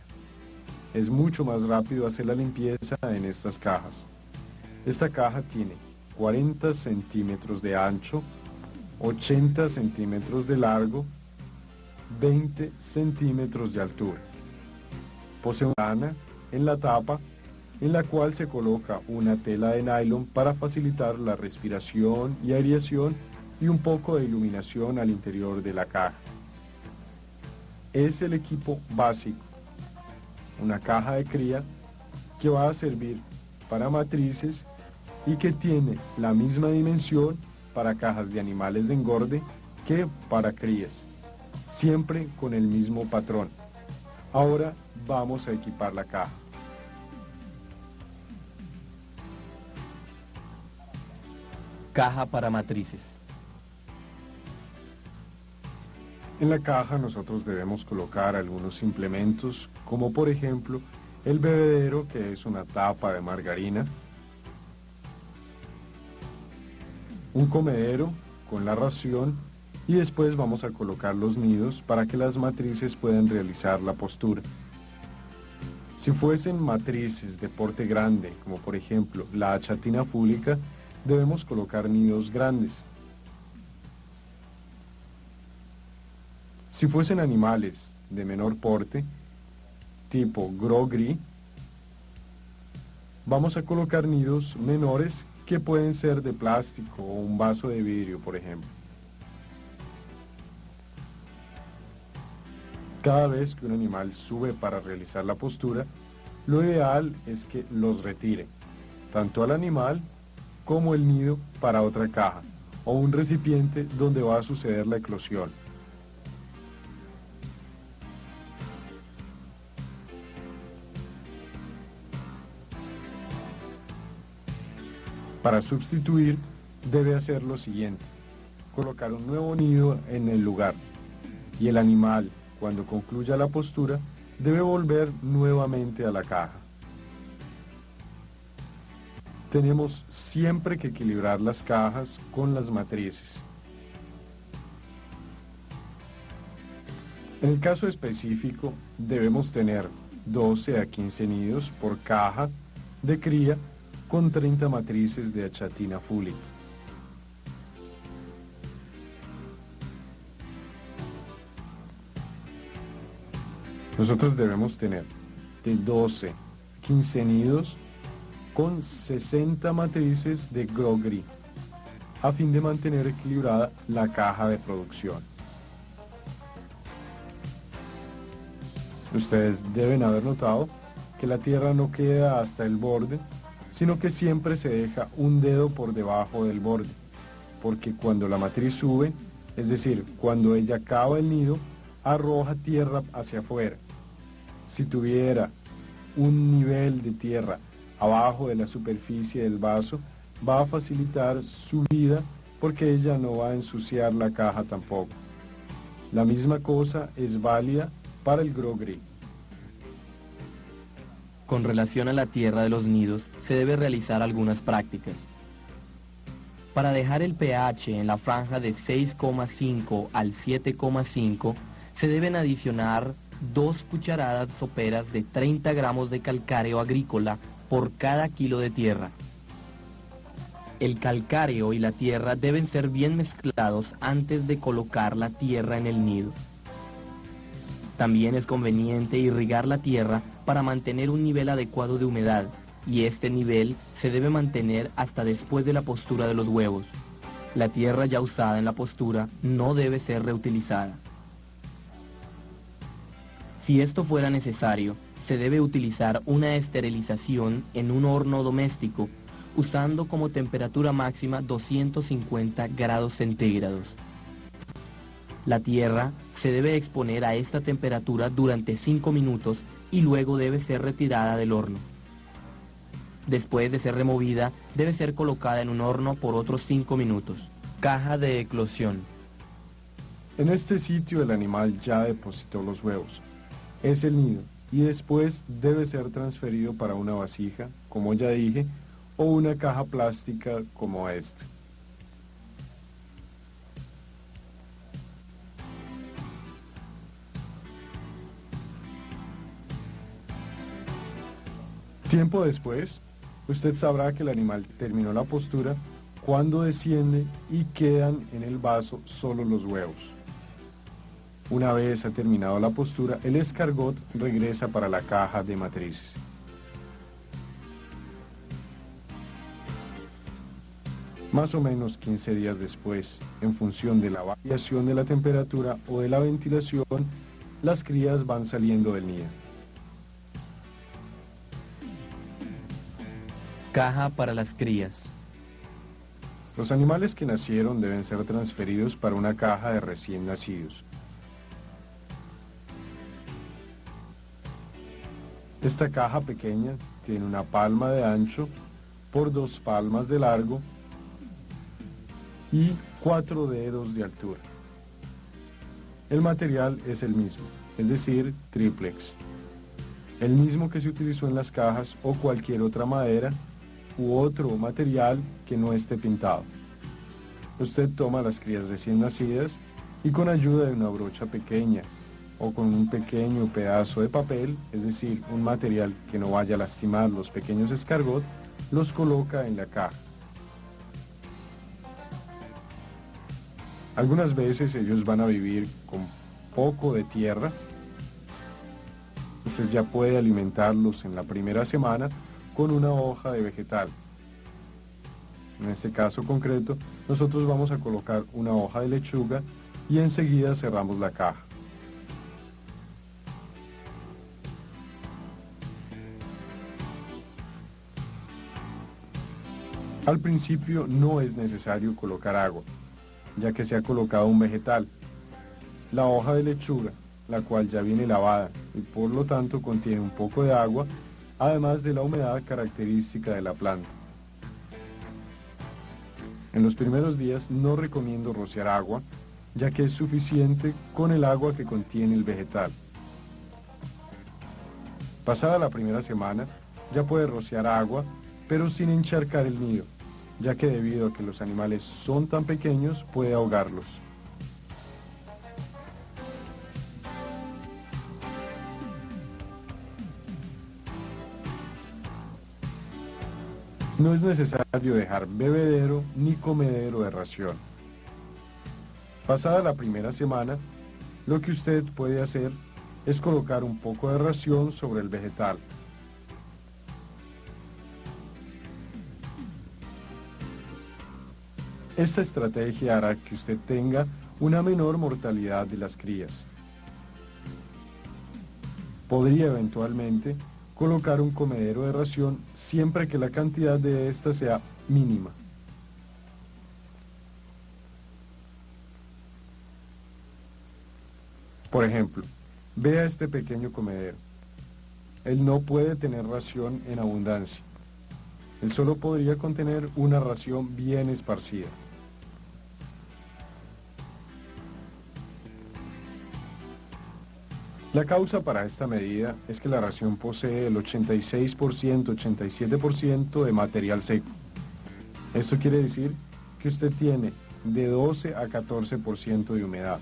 S2: Es mucho más rápido hacer la limpieza en estas cajas. Esta caja tiene 40 centímetros de ancho, 80 centímetros de largo, 20 centímetros de altura. Posee una lana en la tapa en la cual se coloca una tela de nylon para facilitar la respiración y aireación y un poco de iluminación al interior de la caja. Es el equipo básico, una caja de cría que va a servir para matrices y que tiene la misma dimensión para cajas de animales de engorde que para crías, siempre con el mismo patrón. Ahora vamos a equipar la caja.
S1: Caja para matrices.
S2: En la caja nosotros debemos colocar algunos implementos, como por ejemplo el bebedero, que es una tapa de margarina, un comedero con la ración, y después vamos a colocar los nidos para que las matrices puedan realizar la postura. Si fuesen matrices de porte grande, como por ejemplo la achatina fúlica, debemos colocar nidos grandes. Si fuesen animales de menor porte, tipo gros gris, vamos a colocar nidos menores que pueden ser de plástico o un vaso de vidrio, por ejemplo. Cada vez que un animal sube para realizar la postura, lo ideal es que los retire, tanto al animal como el nido, para otra caja o un recipiente donde va a suceder la eclosión. Para sustituir, debe hacer lo siguiente: colocar un nuevo nido en el lugar, y el animal, cuando concluya la postura, debe volver nuevamente a la caja. Tenemos siempre que equilibrar las cajas con las matrices. En el caso específico, debemos tener 12 a 15 nidos por caja de cría con 30 matrices de achatina fúlica. Nosotros debemos tener de 12 a 15 nidos con 60 matrices de gros gris, a fin de mantener equilibrada la caja de producción. Ustedes deben haber notado que la tierra no queda hasta el borde, sino que siempre se deja un dedo por debajo del borde, porque cuando la matriz sube, es decir, cuando ella cava el nido, arroja tierra hacia afuera. Si tuviera un nivel de tierra abajo de la superficie del vaso, va a facilitar su vida porque ella no va a ensuciar la caja tampoco. La misma cosa es válida para el gros gris.
S1: Con relación a la tierra de los nidos, se debe realizar algunas prácticas. Para dejar el pH en la franja de 6,5 al 7,5, se deben adicionar 2 cucharadas soperas de 30 gramos de calcáreo agrícola por cada kilo de tierra. El calcáreo y la tierra deben ser bien mezclados antes de colocar la tierra en el nido. También es conveniente irrigar la tierra para mantener un nivel adecuado de humedad, y este nivel se debe mantener hasta después de la postura de los huevos. La tierra ya usada en la postura no debe ser reutilizada. Si esto fuera necesario, se debe utilizar una esterilización en un horno doméstico, usando como temperatura máxima 250 grados centígrados. La tierra se debe exponer a esta temperatura durante 5 minutos y luego debe ser retirada del horno. Después de ser removida, debe ser colocada en un horno por otros 5 minutos. Caja de eclosión.
S2: En este sitio el animal ya depositó los huevos. Es el nido, y después debe ser transferido para una vasija, como ya dije, o una caja plástica como esta. Tiempo después, usted sabrá que el animal terminó la postura cuando desciende y quedan en el vaso solo los huevos. Una vez ha terminado la postura, el escargot regresa para la caja de matrices. Más o menos 15 días después, en función de la variación de la temperatura o de la ventilación, las crías van saliendo del nido.
S1: Caja para las crías.
S2: Los animales que nacieron deben ser transferidos para una caja de recién nacidos. Esta caja pequeña tiene una palma de ancho por 2 palmas de largo y 4 dedos de altura. El material es el mismo, es decir, triplex. El mismo que se utilizó en las cajas o cualquier otra madera u otro material que no esté pintado. Usted toma las crías recién nacidas y con ayuda de una brocha pequeña o con un pequeño pedazo de papel, es decir, un material que no vaya a lastimar los pequeños escargot, los coloca en la caja. Algunas veces ellos van a vivir con poco de tierra. Usted ya puede alimentarlos en la primera semana con una hoja de vegetal. En este caso concreto, nosotros vamos a colocar una hoja de lechuga y enseguida cerramos la caja. Al principio no es necesario colocar agua, ya que se ha colocado un vegetal, la hoja de lechuga, la cual ya viene lavada y por lo tanto contiene un poco de agua, además de la humedad característica de la planta. En los primeros días no recomiendo rociar agua, ya que es suficiente con el agua que contiene el vegetal. Pasada la primera semana, ya puede rociar agua, pero sin encharcar el nido, ya que debido a que los animales son tan pequeños, puede ahogarlos. No es necesario dejar bebedero ni comedero de ración. Pasada la primera semana, lo que usted puede hacer es colocar un poco de ración sobre el vegetal. Esta estrategia hará que usted tenga una menor mortalidad de las crías. Podría eventualmente colocar un comedero de ración siempre que la cantidad de esta sea mínima. Por ejemplo, vea este pequeño comedero. Él no puede tener ración en abundancia. Él solo podría contener una ración bien esparcida. La causa para esta medida es que la ración posee el 86%, 87% de material seco. Esto quiere decir que usted tiene de 12 a 14% de humedad.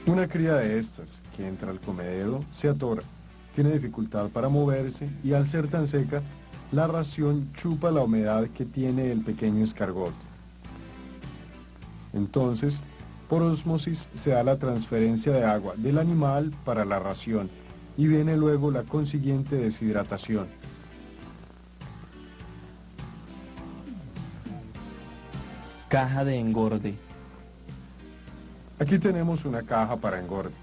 S2: Una cría de estas que entra al comedero se atora, tiene dificultad para moverse y al ser tan seca, la ración chupa la humedad que tiene el pequeño escargot. Entonces, por ósmosis se da la transferencia de agua del animal para la ración y viene luego la consiguiente deshidratación.
S1: Caja de engorde.
S2: Aquí tenemos una caja para engorde,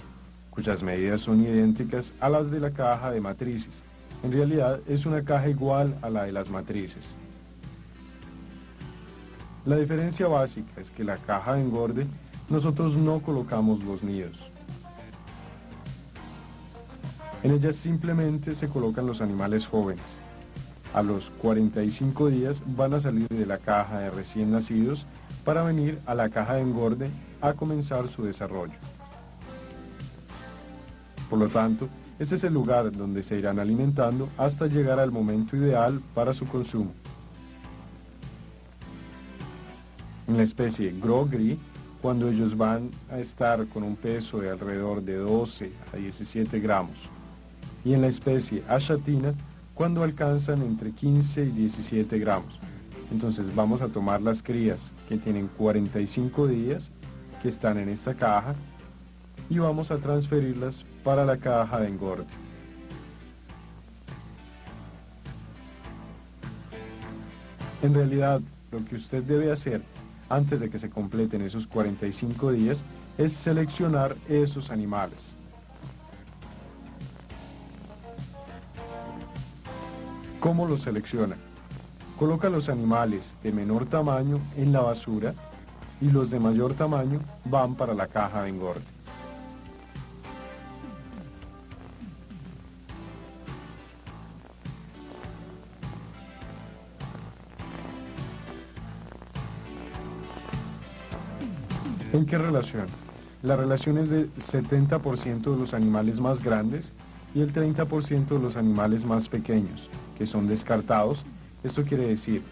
S2: cuyas medidas son idénticas a las de la caja de matrices. En realidad es una caja igual a la de las matrices. La diferencia básica es que la caja de engorde nosotros no colocamos los nidos. En ella simplemente se colocan los animales jóvenes. A los 45 días van a salir de la caja de recién nacidos para venir a la caja de engorde a comenzar su desarrollo. Por lo tanto, este es el lugar donde se irán alimentando hasta llegar al momento ideal para su consumo. En la especie Gros Gris, cuando ellos van a estar con un peso de alrededor de 12 a 17 gramos, y en la especie Ashatina cuando alcanzan entre 15 y 17 gramos. Entonces vamos a tomar las crías que tienen 45 días, que están en esta caja, y vamos a transferirlas para la caja de engorde. En realidad, lo que usted debe hacer antes de que se completen esos 45 días es seleccionar esos animales. ¿Cómo los selecciona? Coloca los animales de menor tamaño en la basura y los de mayor tamaño van para la caja de engorde. ¿En qué relación? La relación es de 70% de los animales más grandes y el 30% de los animales más pequeños, que son descartados. Esto quiere decir,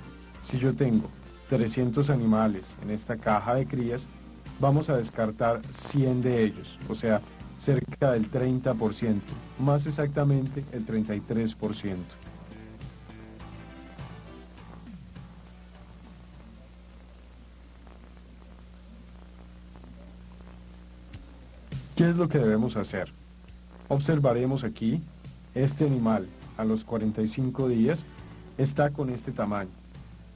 S2: si yo tengo 300 animales en esta caja de crías, vamos a descartar 100 de ellos, o sea, cerca del 30%, más exactamente el 33%. ¿Qué es lo que debemos hacer? Observaremos aquí, este animal a los 45 días está con este tamaño.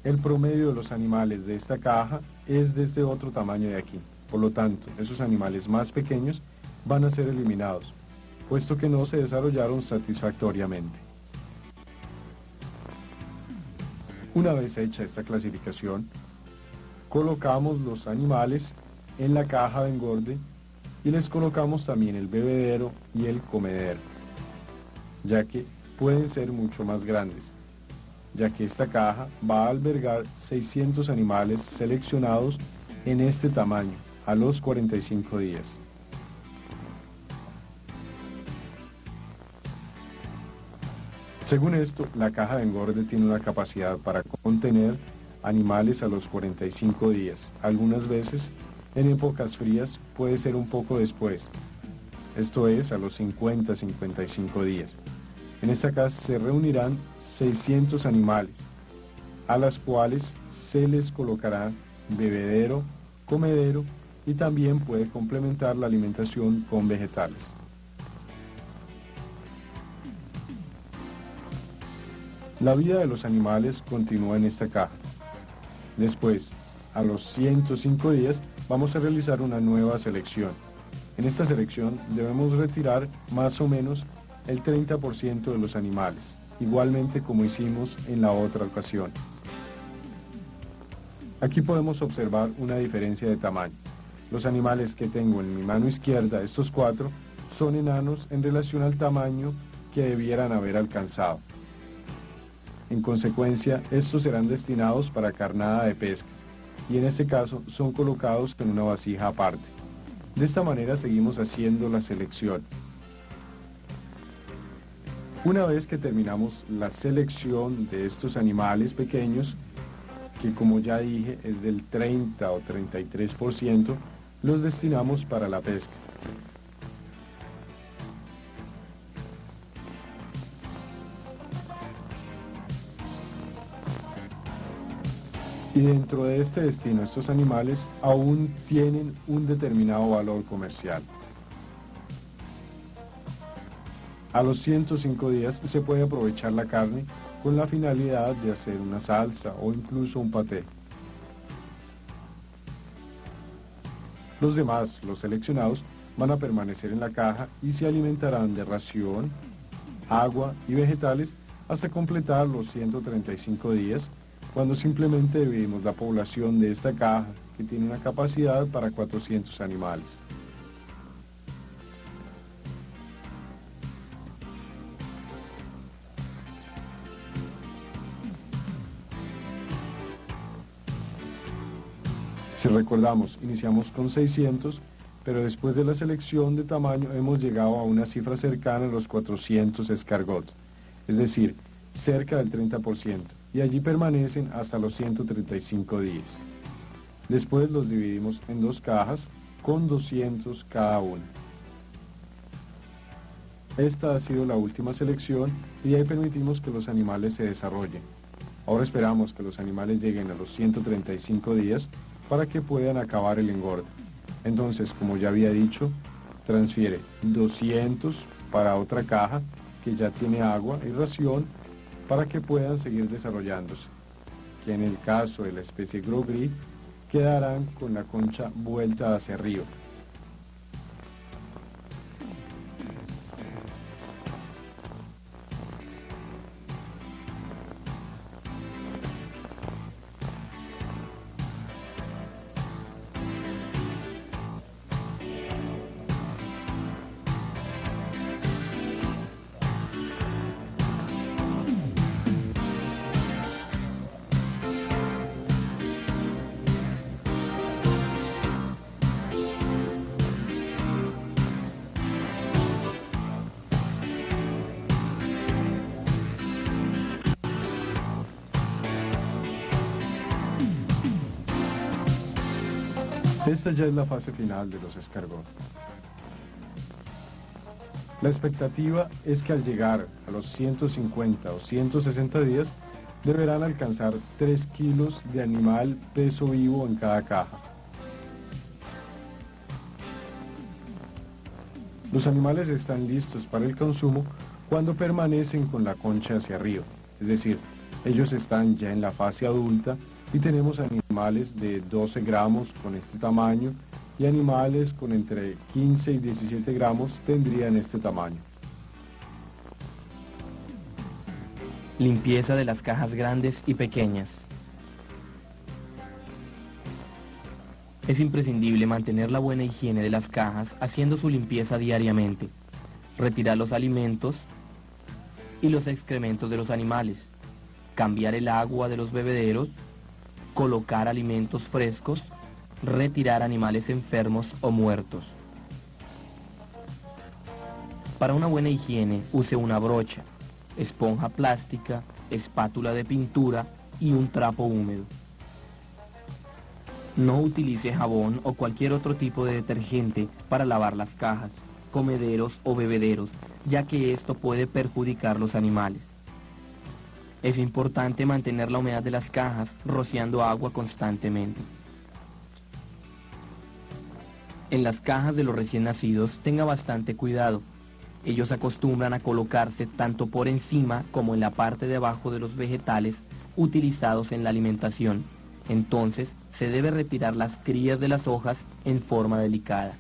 S2: El promedio de los animales de esta caja es de este otro tamaño de aquí. Por lo tanto, esos animales más pequeños van a ser eliminados, puesto que no se desarrollaron satisfactoriamente. Una vez hecha esta clasificación, colocamos los animales en la caja de engorde y les colocamos también el bebedero y el comedero, ya que pueden ser mucho más grandes, ya que esta caja va a albergar 600 animales seleccionados en este tamaño a los 45 días. Según esto, la caja de engorde tiene una capacidad para contener animales a los 45 días. Algunas veces, en épocas frías, puede ser un poco después, esto es, a los 50-55 días. En esta casa se reunirán 600 animales, a las cuales se les colocará bebedero, comedero y también puede complementar la alimentación con vegetales. La vida de los animales continúa en esta caja. Después, a los 105 días, vamos a realizar una nueva selección. En esta selección debemos retirar más o menos el 30% de los animales, igualmente como hicimos en la otra ocasión. Aquí podemos observar una diferencia de tamaño. Los animales que tengo en mi mano izquierda, estos 4, son enanos en relación al tamaño que debieran haber alcanzado. En consecuencia, estos serán destinados para carnada de pesca, y en este caso son colocados en una vasija aparte. De esta manera seguimos haciendo la selección. Una vez que terminamos la selección de estos animales pequeños, que como ya dije es del 30 o 33%, los destinamos para la pesca. Y dentro de este destino, estos animales aún tienen un determinado valor comercial. A los 105 días se puede aprovechar la carne con la finalidad de hacer una salsa o incluso un paté. Los demás, los seleccionados, van a permanecer en la caja y se alimentarán de ración, agua y vegetales hasta completar los 135 días, cuando simplemente dividimos la población de esta caja, que tiene una capacidad para 400 animales. Si recordamos, iniciamos con 600, pero después de la selección de tamaño hemos llegado a una cifra cercana a los 400 escargots, es decir, cerca del 30%, y allí permanecen hasta los 135 días. Después los dividimos en 2 cajas con 200 cada una. Esta ha sido la última selección y ahí permitimos que los animales se desarrollen. Ahora esperamos que los animales lleguen a los 135 días para que puedan acabar el engorde. Entonces, como ya había dicho, transfiere 200 para otra caja que ya tiene agua y ración para que puedan seguir desarrollándose, que en el caso de la especie Gros Gris quedarán con la concha vuelta hacia arriba. Esta ya es la fase final de los escargots. La expectativa es que al llegar a los 150 o 160 días deberán alcanzar 3 kilos de animal peso vivo en cada caja. Los animales están listos para el consumo cuando permanecen con la concha hacia arriba, es decir, ellos están ya en la fase adulta y tenemos animales de 12 gramos con este tamaño y animales con entre 15 y 17 gramos tendrían este tamaño.
S1: Limpieza de las cajas grandes y pequeñas. Es imprescindible mantener la buena higiene de las cajas haciendo su limpieza diariamente, retirar los alimentos y los excrementos de los animales, cambiar el agua de los bebederos, colocar alimentos frescos, retirar animales enfermos o muertos. Para una buena higiene, use una brocha, esponja plástica, espátula de pintura y un trapo húmedo. No utilice jabón o cualquier otro tipo de detergente para lavar las cajas, comederos o bebederos, ya que esto puede perjudicar los animales. Es importante mantener la humedad de las cajas rociando agua constantemente. En las cajas de los recién nacidos tenga bastante cuidado. Ellos acostumbran a colocarse tanto por encima como en la parte de abajo de los vegetales utilizados en la alimentación. Entonces se debe retirar las crías de las hojas en forma delicada.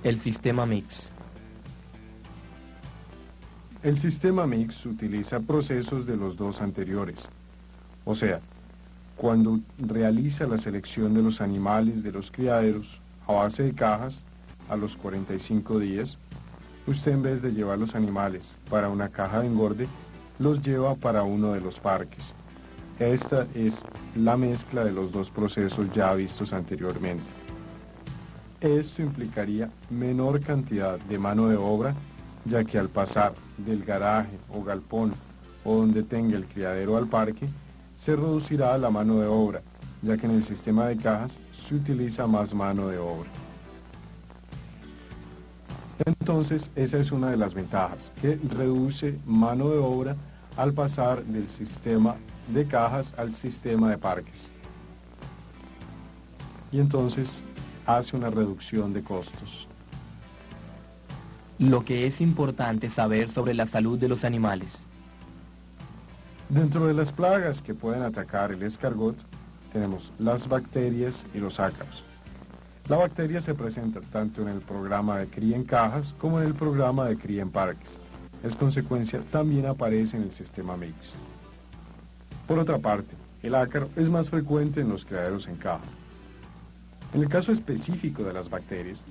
S1: El sistema mix.
S2: El sistema mix utiliza procesos de los dos anteriores, o sea, cuando realiza la selección de los animales de los criaderos a base de cajas a los 45 días, usted en vez de llevar los animales para una caja de engorde, los lleva para uno de los parques. Esta es la mezcla de los dos procesos ya vistos anteriormente. Esto implicaría menor cantidad de mano de obra, ya que al pasar del garaje o galpón o donde tenga el criadero al parque, se reducirá la mano de obra, ya que en el sistema de cajas se utiliza más mano de obra. Entonces, esa es una de las ventajas, que reduce mano de obra al pasar del sistema de cajas al sistema de parques. Y entonces hace una reducción de costos.
S1: Lo que es importante saber sobre la salud de los animales.
S2: Dentro de las plagas que pueden atacar el escargot, tenemos las bacterias y los ácaros. La bacteria se presenta tanto en el programa de cría en cajas como en el programa de cría en parques. En consecuencia, también aparece en el sistema mix. Por otra parte, el ácaro es más frecuente en los criaderos en caja. En el caso específico de las bacterias,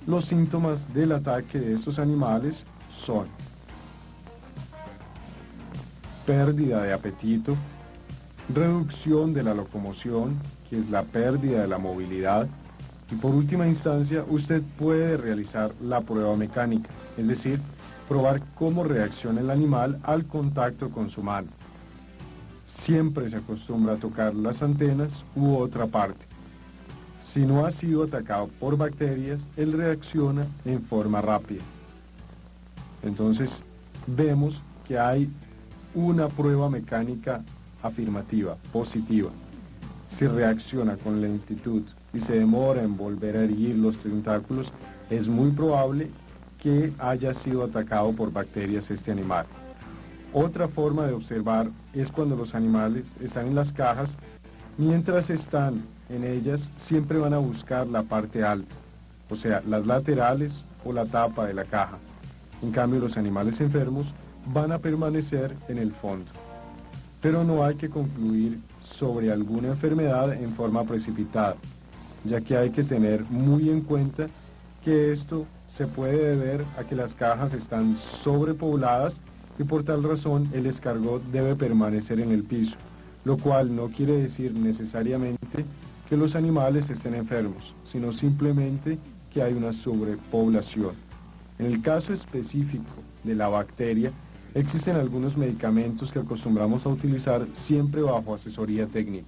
S2: los síntomas del ataque de estos animales son pérdida de apetito, reducción de la locomoción, que es la pérdida de la movilidad, y por última instancia usted puede realizar la prueba mecánica, es decir, probar cómo reacciona el animal al contacto con su mano. siempre se acostumbra a tocar las antenas u otra parte. Si no ha sido atacado por bacterias, él reacciona en forma rápida. Entonces, vemos que hay una prueba mecánica afirmativa, positiva. Si reacciona con lentitud y se demora en volver a erguir los tentáculos, es muy probable que haya sido atacado por bacterias este animal. Otra forma de observar es cuando los animales están en las cajas, mientras están en ellas siempre van a buscar la parte alta, o sea, las laterales o la tapa de la caja. En cambio, los animales enfermos van a permanecer en el fondo. Pero no hay que concluir sobre alguna enfermedad en forma precipitada, ya que hay que tener muy en cuenta que esto se puede deber a que las cajas están sobrepobladas y por tal razón el escargot debe permanecer en el piso, lo cual no quiere decir necesariamente que los animales estén enfermos, sino simplemente que hay una sobrepoblación. En el caso específico de la bacteria, existen algunos medicamentos que acostumbramos a utilizar siempre bajo asesoría técnica.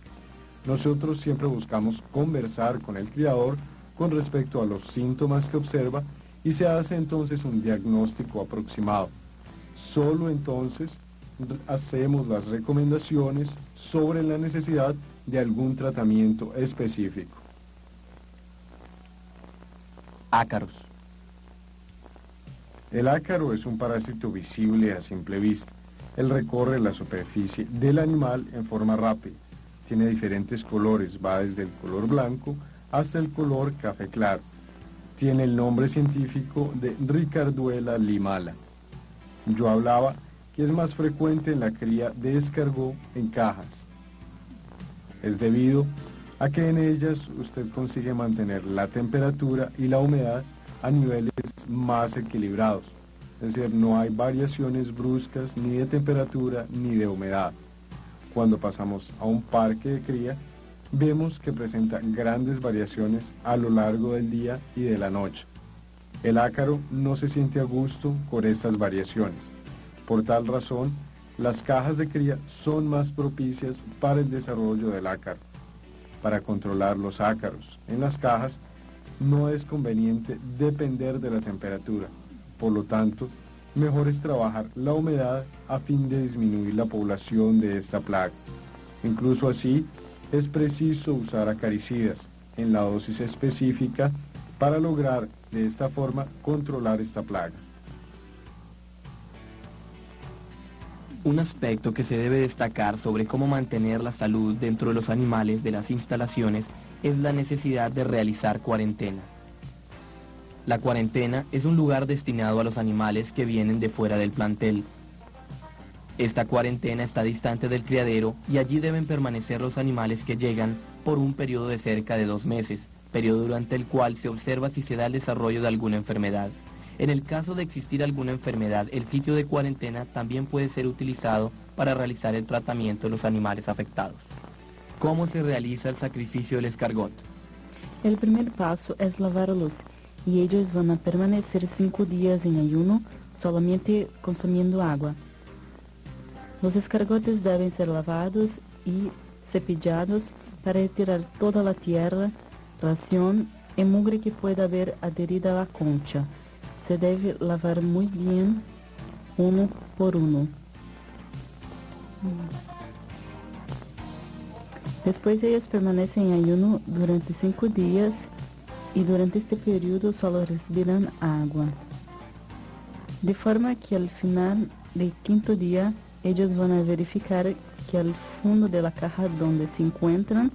S2: Nosotros siempre buscamos conversar con el criador con respecto a los síntomas que observa y se hace entonces un diagnóstico aproximado. Solo entonces hacemos las recomendaciones sobre la necesidad de algún tratamiento específico.
S1: Ácaros.
S2: El ácaro es un parásito visible a simple vista. Él recorre la superficie del animal en forma rápida. Tiene diferentes colores, va desde el color blanco hasta el color café claro. Tiene el nombre científico de Ricarduela limala. Yo hablaba que es más frecuente en la cría de escargot en cajas. Es debido a que en ellas usted consigue mantener la temperatura y la humedad a niveles más equilibrados. Es decir, no hay variaciones bruscas ni de temperatura ni de humedad. Cuando pasamos a un parque de cría, vemos que presenta grandes variaciones a lo largo del día y de la noche. El ácaro no se siente a gusto con estas variaciones. Por tal razón, las cajas de cría son más propicias para el desarrollo del ácaro. Para controlar los ácaros en las cajas, no es conveniente depender de la temperatura. Por lo tanto, mejor es trabajar la humedad a fin de disminuir la población de esta plaga. Incluso así, es preciso usar acaricidas en la dosis específica para lograr de esta forma controlar esta plaga.
S1: Un aspecto que se debe destacar sobre cómo mantener la salud dentro de los animales de las instalaciones es la necesidad de realizar cuarentena. La cuarentena es un lugar destinado a los animales que vienen de fuera del plantel. Esta cuarentena está distante del criadero y allí deben permanecer los animales que llegan por un periodo de cerca de 2 meses, periodo durante el cual se observa si se da el desarrollo de alguna enfermedad. En el caso de existir alguna enfermedad, el sitio de cuarentena también puede ser utilizado para realizar el tratamiento de los animales afectados. ¿Cómo se realiza el sacrificio del escargot?
S3: El primer paso es lavarlos y ellos van a permanecer 5 días en ayuno solamente consumiendo agua. Los escargotes deben ser lavados y cepillados para retirar toda la tierra, ración y mugre que pueda haber adherida a la concha. Se debe lavar muy bien uno por uno. Después ellos permanecen en ayuno durante 5 días y durante este periodo solo recibirán agua. De forma que al final del 5º día ellos van a verificar que al fondo de la caja donde se encuentran,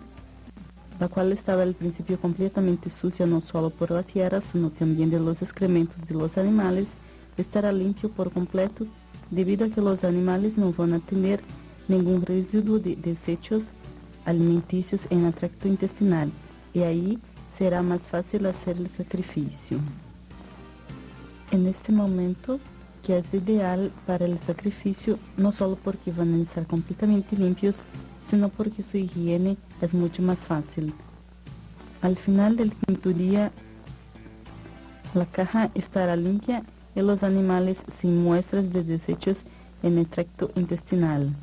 S3: la cual estaba al principio completamente sucia no solo por la tierra, sino también de los excrementos de los animales, estará limpio por completo debido a que los animales no van a tener ningún residuo de desechos alimenticios en el tracto intestinal y ahí será más fácil hacer el sacrificio. En este momento, que es ideal para el sacrificio, no solo porque van a estar completamente limpios, sino porque su higiene es mucho más fácil. Al final del 5º día, la caja estará limpia y los animales sin muestras de desechos en el tracto intestinal.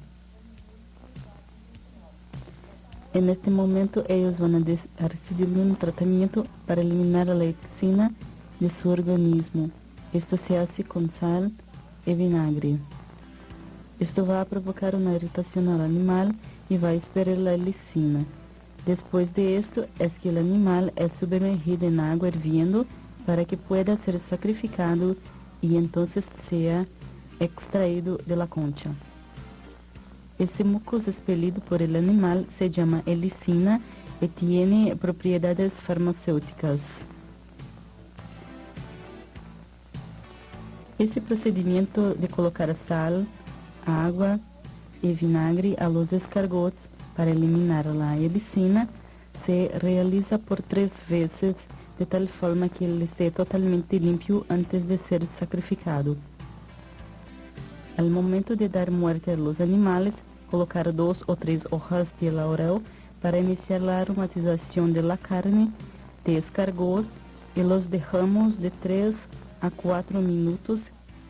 S3: En este momento ellos van a recibir un tratamiento para eliminar la lectina de su organismo. Esto se hace con sal y vinagre. Esto va a provocar una irritación al animal y va a expirar la lectina. Después de esto es que el animal es sumergido en agua hirviendo para que pueda ser sacrificado y entonces sea extraído de la concha. Este mucoso expelido por el animal se llama helicina y tiene propiedades farmacéuticas. Ese procedimiento de colocar sal, agua y vinagre a los escargots para eliminar la helicina se realiza por 3 veces de tal forma que él esté totalmente limpio antes de ser sacrificado. Al momento de dar muerte a los animales, colocar 2 o 3 hojas de laurel para iniciar la aromatización de la carne de escargot y los dejamos de 3 a 4 minutos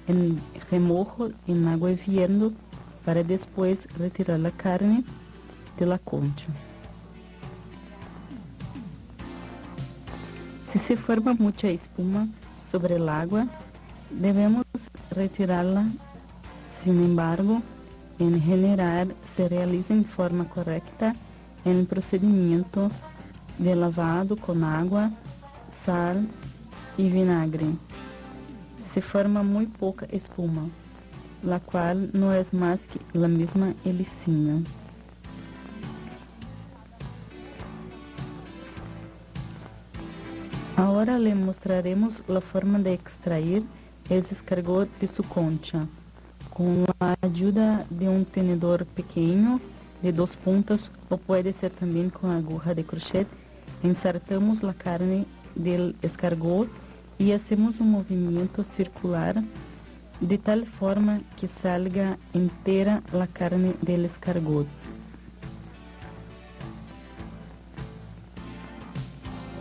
S3: en remojo en agua hirviendo para después retirar la carne de la concha. Si se forma mucha espuma sobre el agua, debemos retirarla. Sin embargo, en general se realiza en forma correcta el procedimiento de lavado con agua, sal y vinagre. Se forma muy poca espuma, la cual no es más que la misma helicina. Ahora le mostraremos la forma de extraer el escargot de su concha. Con la ayuda de un tenedor pequeño de 2 puntas o puede ser también con aguja de crochet, insertamos la carne del escargot y hacemos un movimiento circular de tal forma que salga entera la carne del escargot.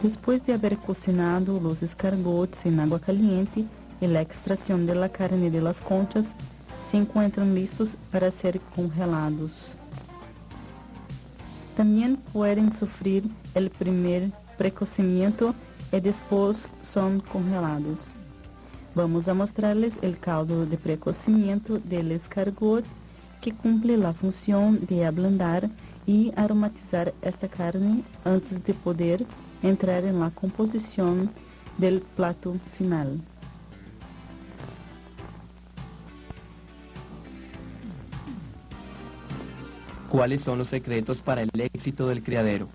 S3: Después de haber cocinado los escargots en agua caliente y la extracción de la carne de las conchas, se encuentran listos para ser congelados. También pueden sufrir el primer precocimiento y después son congelados. Vamos a mostrarles el caldo de precocimiento del escargot que cumple la función de ablandar y aromatizar esta carne antes de poder entrar en la composición del plato final.
S1: ¿Cuáles son los secretos para el éxito del criadero?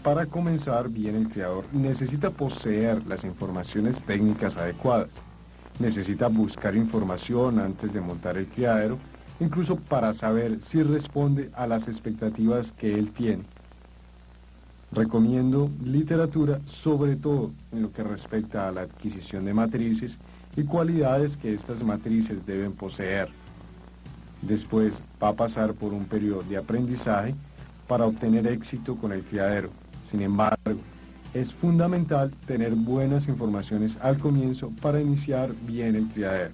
S2: Para comenzar bien, el criador necesita poseer las informaciones técnicas adecuadas. Necesita buscar información antes de montar el criadero, incluso para saber si responde a las expectativas que él tiene. Recomiendo literatura, sobre todo en lo que respecta a la adquisición de matrices y cualidades que estas matrices deben poseer. Después va a pasar por un periodo de aprendizaje para obtener éxito con el criadero. Sin embargo, es fundamental tener buenas informaciones al comienzo para iniciar bien el criadero.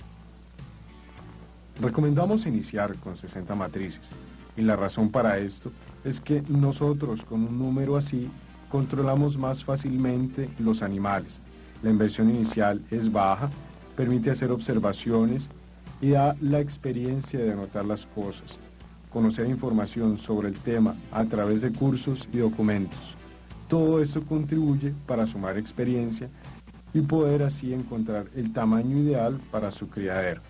S2: Recomendamos iniciar con 60 matrices, y la razón para esto es que nosotros con un número así controlamos más fácilmente los animales. La inversión inicial es baja, permite hacer observaciones y da la experiencia de anotar las cosas, conocer información sobre el tema a través de cursos y documentos. Todo esto contribuye para sumar experiencia y poder así encontrar el tamaño ideal para su criadero.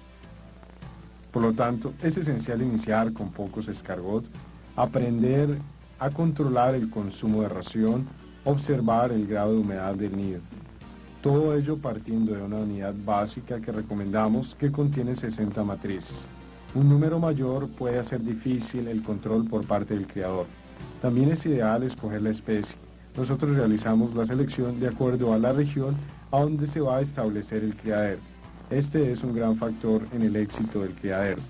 S2: Por lo tanto, es esencial iniciar con pocos escargots, aprender a controlar el consumo de ración, observar el grado de humedad del nido. Todo ello partiendo de una unidad básica que recomendamos que contiene 60 matrices. Un número mayor puede hacer difícil el control por parte del criador. También es ideal escoger la especie. Nosotros realizamos la selección de acuerdo a la región a donde se va a establecer el criadero. Este es un gran factor en el éxito del criadero.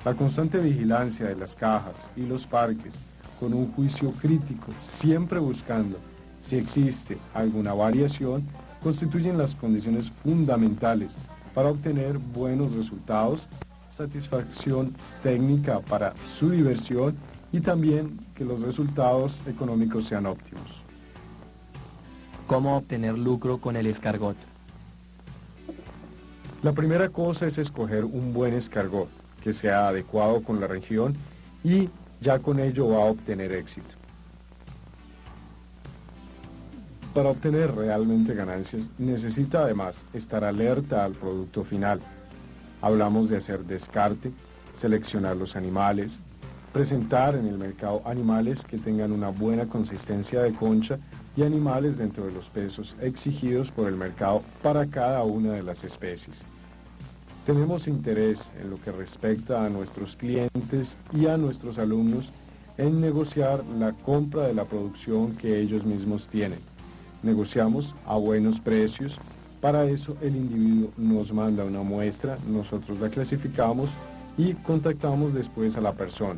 S2: La constante vigilancia de las cajas y los parques, con un juicio crítico, siempre buscando si existe alguna variación, constituyen las condiciones fundamentales para obtener buenos resultados, satisfacción técnica para su diversión y también que los resultados económicos sean óptimos.
S1: ¿Cómo obtener lucro con el escargot?
S2: La primera cosa es escoger un buen escargot que sea adecuado con la región y ya con ello va a obtener éxito. Para obtener realmente ganancias necesita además estar alerta al producto final. Hablamos de hacer descarte, seleccionar los animales, presentar en el mercado animales que tengan una buena consistencia de concha y animales dentro de los pesos exigidos por el mercado para cada una de las especies. Tenemos interés en lo que respecta a nuestros clientes y a nuestros alumnos en negociar la compra de la producción que ellos mismos tienen. Negociamos a buenos precios. Para eso el individuo nos manda una muestra, nosotros la clasificamos y contactamos después a la persona.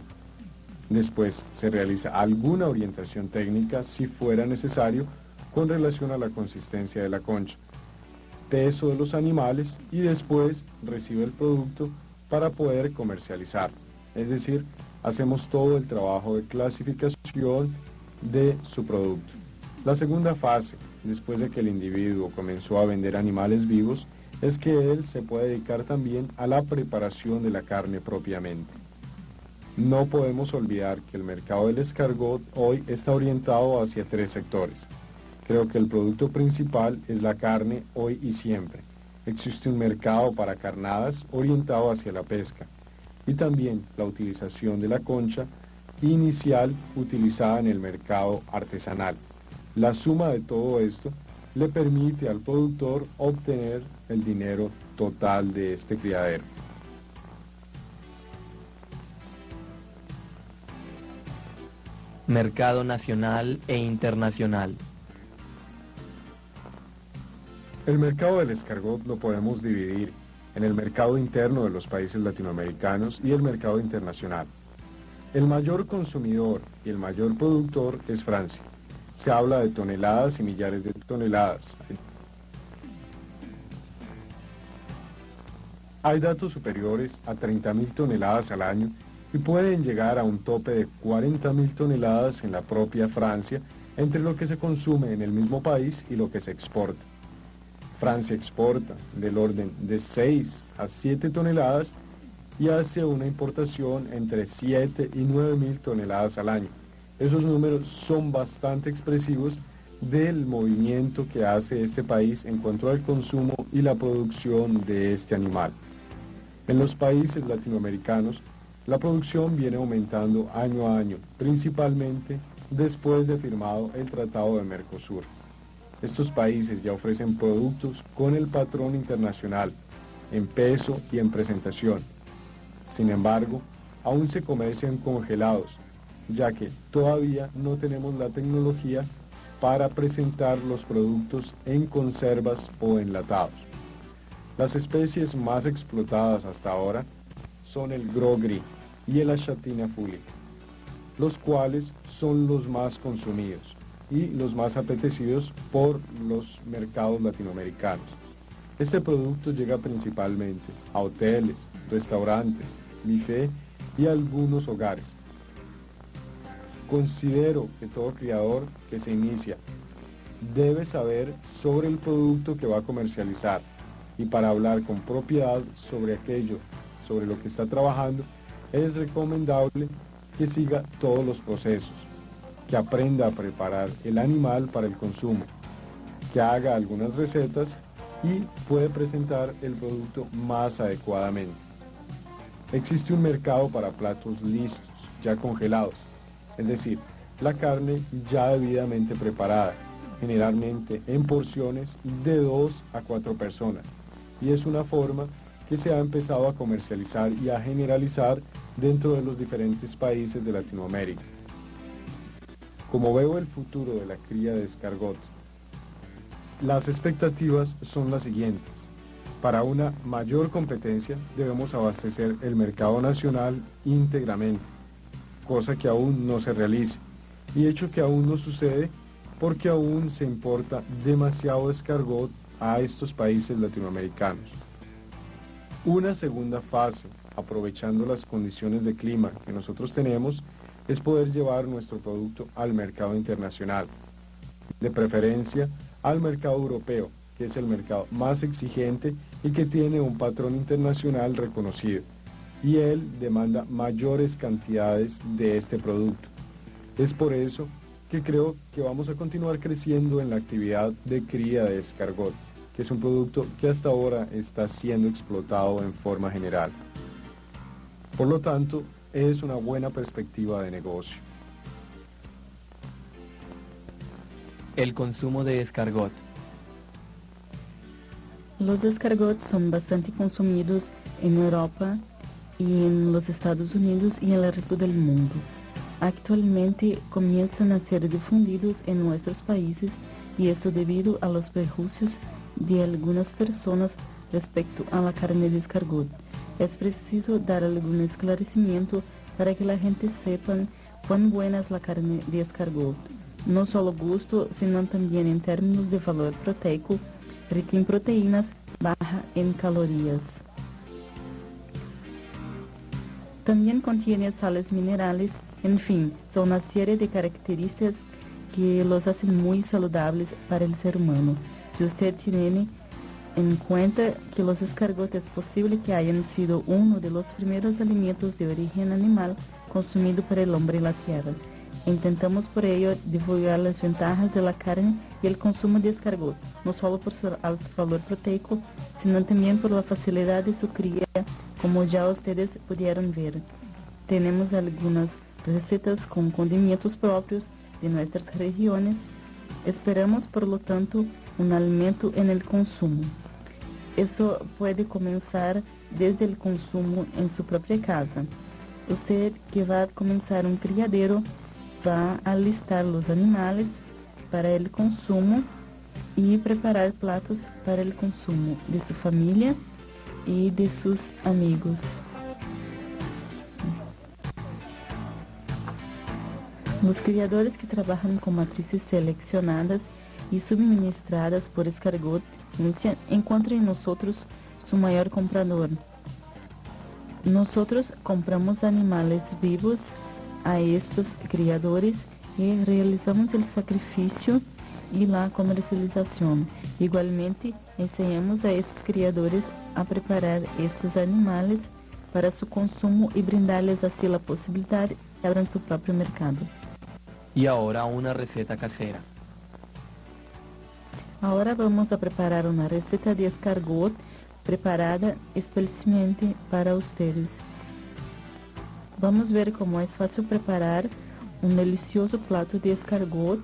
S2: Después se realiza alguna orientación técnica, si fuera necesario, con relación a la consistencia de la concha, peso de los animales y después recibe el producto para poder comercializar. Es decir, hacemos todo el trabajo de clasificación de su producto. La segunda fase, después de que el individuo comenzó a vender animales vivos, es que él se puede dedicar también a la preparación de la carne propiamente. No podemos olvidar que el mercado del escargot hoy está orientado hacia 3 sectores. Creo que el producto principal es la carne hoy y siempre. Existe un mercado para carnadas orientado hacia la pesca y también la utilización de la concha inicial utilizada en el mercado artesanal. La suma de todo esto le permite al productor obtener el dinero total de este criadero.
S1: Mercado nacional e internacional.
S2: El mercado del escargot lo podemos dividir en el mercado interno de los países latinoamericanos y el mercado internacional. El mayor consumidor y el mayor productor es Francia. Se habla de toneladas y millares de toneladas. Hay datos superiores a 30.000 toneladas al año y pueden llegar a un tope de 40.000 toneladas en la propia Francia, entre lo que se consume en el mismo país y lo que se exporta. Francia exporta del orden de 6 a 7 toneladas y hace una importación entre 7 y 9.000 toneladas al año. Esos números son bastante expresivos del movimiento que hace este país en cuanto al consumo y la producción de este animal. En los países latinoamericanos, la producción viene aumentando año a año, principalmente después de firmado el Tratado de Mercosur. Estos países ya ofrecen productos con el patrón internacional, en peso y en presentación. Sin embargo, aún se comercian congelados, ya que todavía no tenemos la tecnología para presentar los productos en conservas o enlatados. Las especies más explotadas hasta ahora son el gros gris y el Achatina fulica, los cuales son los más consumidos y los más apetecidos por los mercados latinoamericanos. Este producto llega principalmente a hoteles, restaurantes, buffet y algunos hogares. Considero que todo criador que se inicia debe saber sobre el producto que va a comercializar y para hablar con propiedad sobre aquello, sobre lo que está trabajando, es recomendable que siga todos los procesos, que aprenda a preparar el animal para el consumo, que haga algunas recetas y puede presentar el producto más adecuadamente. Existe un mercado para platos listos, ya congelados, es decir, la carne ya debidamente preparada, generalmente en porciones de 2 a 4 personas, y es una forma que se ha empezado a comercializar y a generalizar dentro de los diferentes países de Latinoamérica. Como veo el futuro de la cría de escargot, las expectativas son las siguientes. Para una mayor competencia debemos abastecer el mercado nacional íntegramente, cosa que aún no se realiza, y hecho que aún no sucede porque aún se importa demasiado escargot a estos países latinoamericanos. Una segunda fase, aprovechando las condiciones de clima que nosotros tenemos, es poder llevar nuestro producto al mercado internacional, de preferencia al mercado europeo, que es el mercado más exigente y que tiene un patrón internacional reconocido, y él demanda mayores cantidades de este producto. Es por eso que creo que vamos a continuar creciendo en la actividad de cría de escargot, que es un producto que hasta ahora está siendo explotado en forma general. Por lo tanto, es una buena perspectiva de negocio.
S1: El consumo de escargot.
S3: Los escargots son bastante consumidos en Europa y en los Estados Unidos y en el resto del mundo. Actualmente comienzan a ser difundidos en nuestros países y esto debido a los prejuicios de algunas personas respecto a la carne de escargot. Es preciso dar algún esclarecimiento para que la gente sepa cuán buena es la carne de escargot, no solo gusto, sino también en términos de valor proteico, rica en proteínas, baja en calorías. También contiene sales minerales, en fin, son una serie de características que los hacen muy saludables para el ser humano. Si usted tiene en cuenta que los escargots es posible que hayan sido uno de los primeros alimentos de origen animal consumido por el hombre en la tierra. Intentamos por ello divulgar las ventajas de la carne y el consumo de escargot, no solo por su alto valor proteico, sino también por la facilidad de su cría, como ya ustedes pudieron ver. Tenemos algunas recetas con condimentos propios de nuestras regiones. Esperamos, por lo tanto, un aumento en el consumo. Eso puede comenzar desde el consumo en su propia casa. Usted que va a comenzar un criadero va a alistar los animales para el consumo y preparar platos para el consumo de su familia y de sus amigos. Los criadores que trabajan con matrices seleccionadas y suministradas por Escargot encuentran en nosotros su mayor comprador. Nosotros compramos animales vivos a estos criadores y realizamos el sacrificio y la comercialización. Igualmente, enseñamos a estos criadores a preparar estos animales para su consumo y brindarles así la posibilidad de que abran su propio mercado.
S1: Y ahora una receta casera.
S3: Ahora vamos a preparar una receta de escargot preparada especialmente para ustedes. Vamos a ver cómo es fácil preparar un delicioso plato de escargot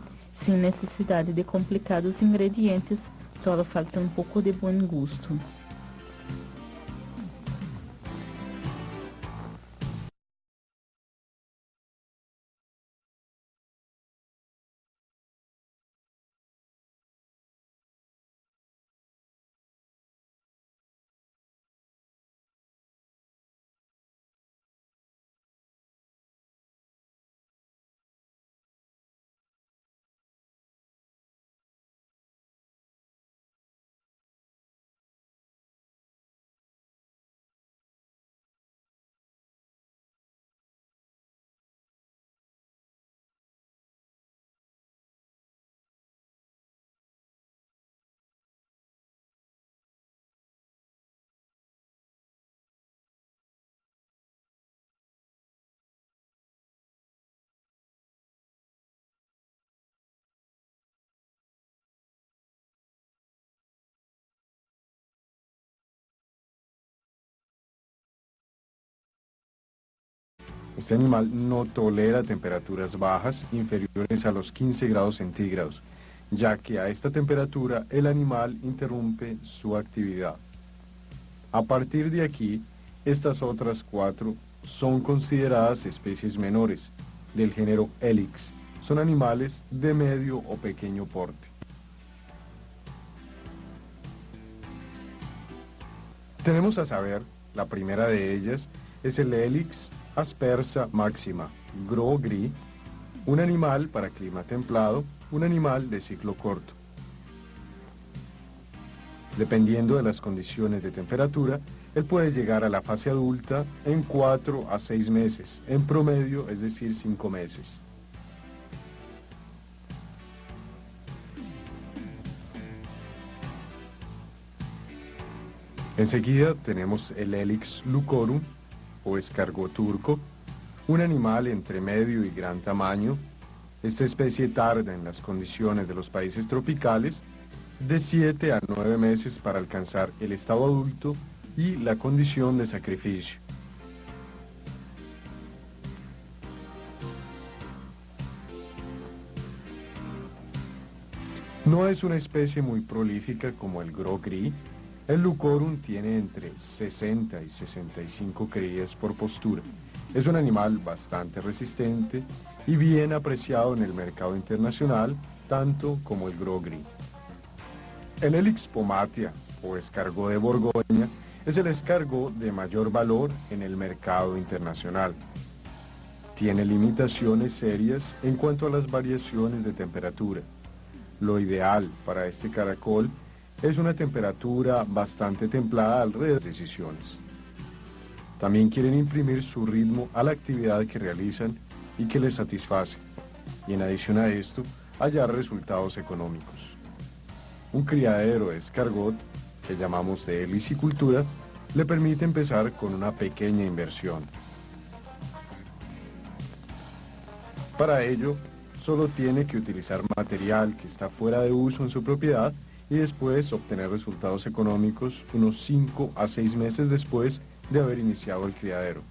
S3: sin necesidad de complicados ingredientes, solo falta un poco de buen gusto.
S2: Este animal no tolera temperaturas bajas inferiores a los 15 grados centígrados, ya que a esta temperatura el animal interrumpe su actividad. A partir de aquí, estas otras 4 son consideradas especies menores, del género Helix. Son animales de medio o pequeño porte. Tenemos a saber, la primera de ellas es el Helix aspersa máxima, gros gris, un animal para clima templado, un animal de ciclo corto. Dependiendo de las condiciones de temperatura, Él puede llegar a la fase adulta en 4 a 6 meses, en promedio, es decir, 5 meses. Enseguida tenemos el Helix lucorum, o escargot turco, un animal entre medio y gran tamaño. Esta especie tarda en las condiciones de los países tropicales de 7 a 9 meses para alcanzar el estado adulto y la condición de sacrificio. No es una especie muy prolífica como el gros gris. El lucorum tiene entre 60 y 65 crías por postura. Es un animal bastante resistente y bien apreciado en el mercado internacional, tanto como el gros gris. El Helix pomatia, o escargot de Borgoña, es el escargot de mayor valor en el mercado internacional. Tiene limitaciones serias en cuanto a las variaciones de temperatura. Lo ideal para este caracol es una temperatura bastante templada alrededor de las decisiones. También quieren imprimir su ritmo a la actividad que realizan y que les satisface, y en adición a esto, hallar resultados económicos. Un criadero de escargot, que llamamos de helicicultura, le permite empezar con una pequeña inversión. Para ello, solo tiene que utilizar material que está fuera de uso en su propiedad y después obtener resultados económicos unos 5 a 6 meses después de haber iniciado el criadero.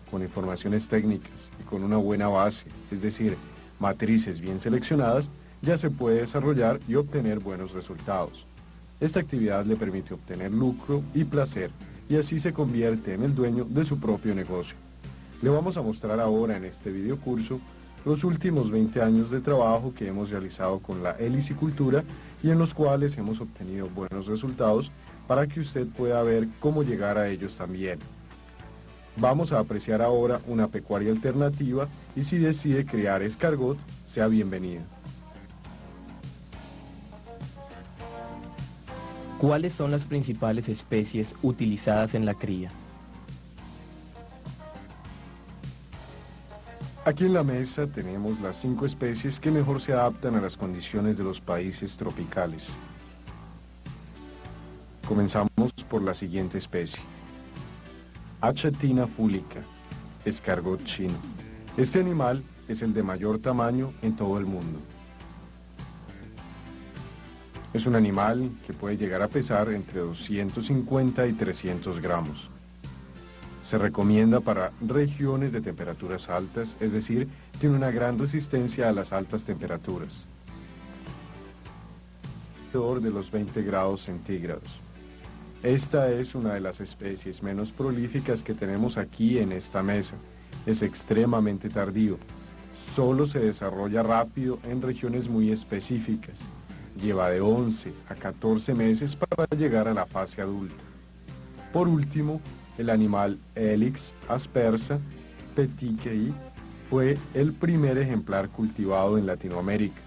S2: Con informaciones técnicas y con una buena base, es decir, matrices bien seleccionadas, ya se puede desarrollar y obtener buenos resultados. Esta actividad le permite obtener lucro y placer, y así se convierte en el dueño de su propio negocio. Le vamos a mostrar ahora en este videocurso los últimos 20 años de trabajo que hemos realizado con la helicicultura y en los cuales hemos obtenido buenos resultados para que usted pueda ver cómo llegar a ellos también. Vamos a apreciar ahora una pecuaria alternativa y si decide criar escargot, sea bienvenido.
S1: ¿Cuáles son las principales especies utilizadas en la cría?
S2: Aquí en la mesa tenemos las 5 especies que mejor se adaptan a las condiciones de los países tropicales. Comenzamos por la siguiente especie. Achatina fulica, escargot chino. Este animal es el de mayor tamaño en todo el mundo. Es un animal que puede llegar a pesar entre 250 y 300 gramos. Se recomienda para regiones de temperaturas altas, es decir, tiene una gran resistencia a las altas temperaturas. Alrededor de los 20 grados centígrados. Esta es una de las especies menos prolíficas que tenemos aquí en esta mesa. Es extremadamente tardío. Solo se desarrolla rápido en regiones muy específicas. Lleva de 11 a 14 meses para llegar a la fase adulta. Por último, el animal Helix aspersa petikei fue el primer ejemplar cultivado en Latinoamérica.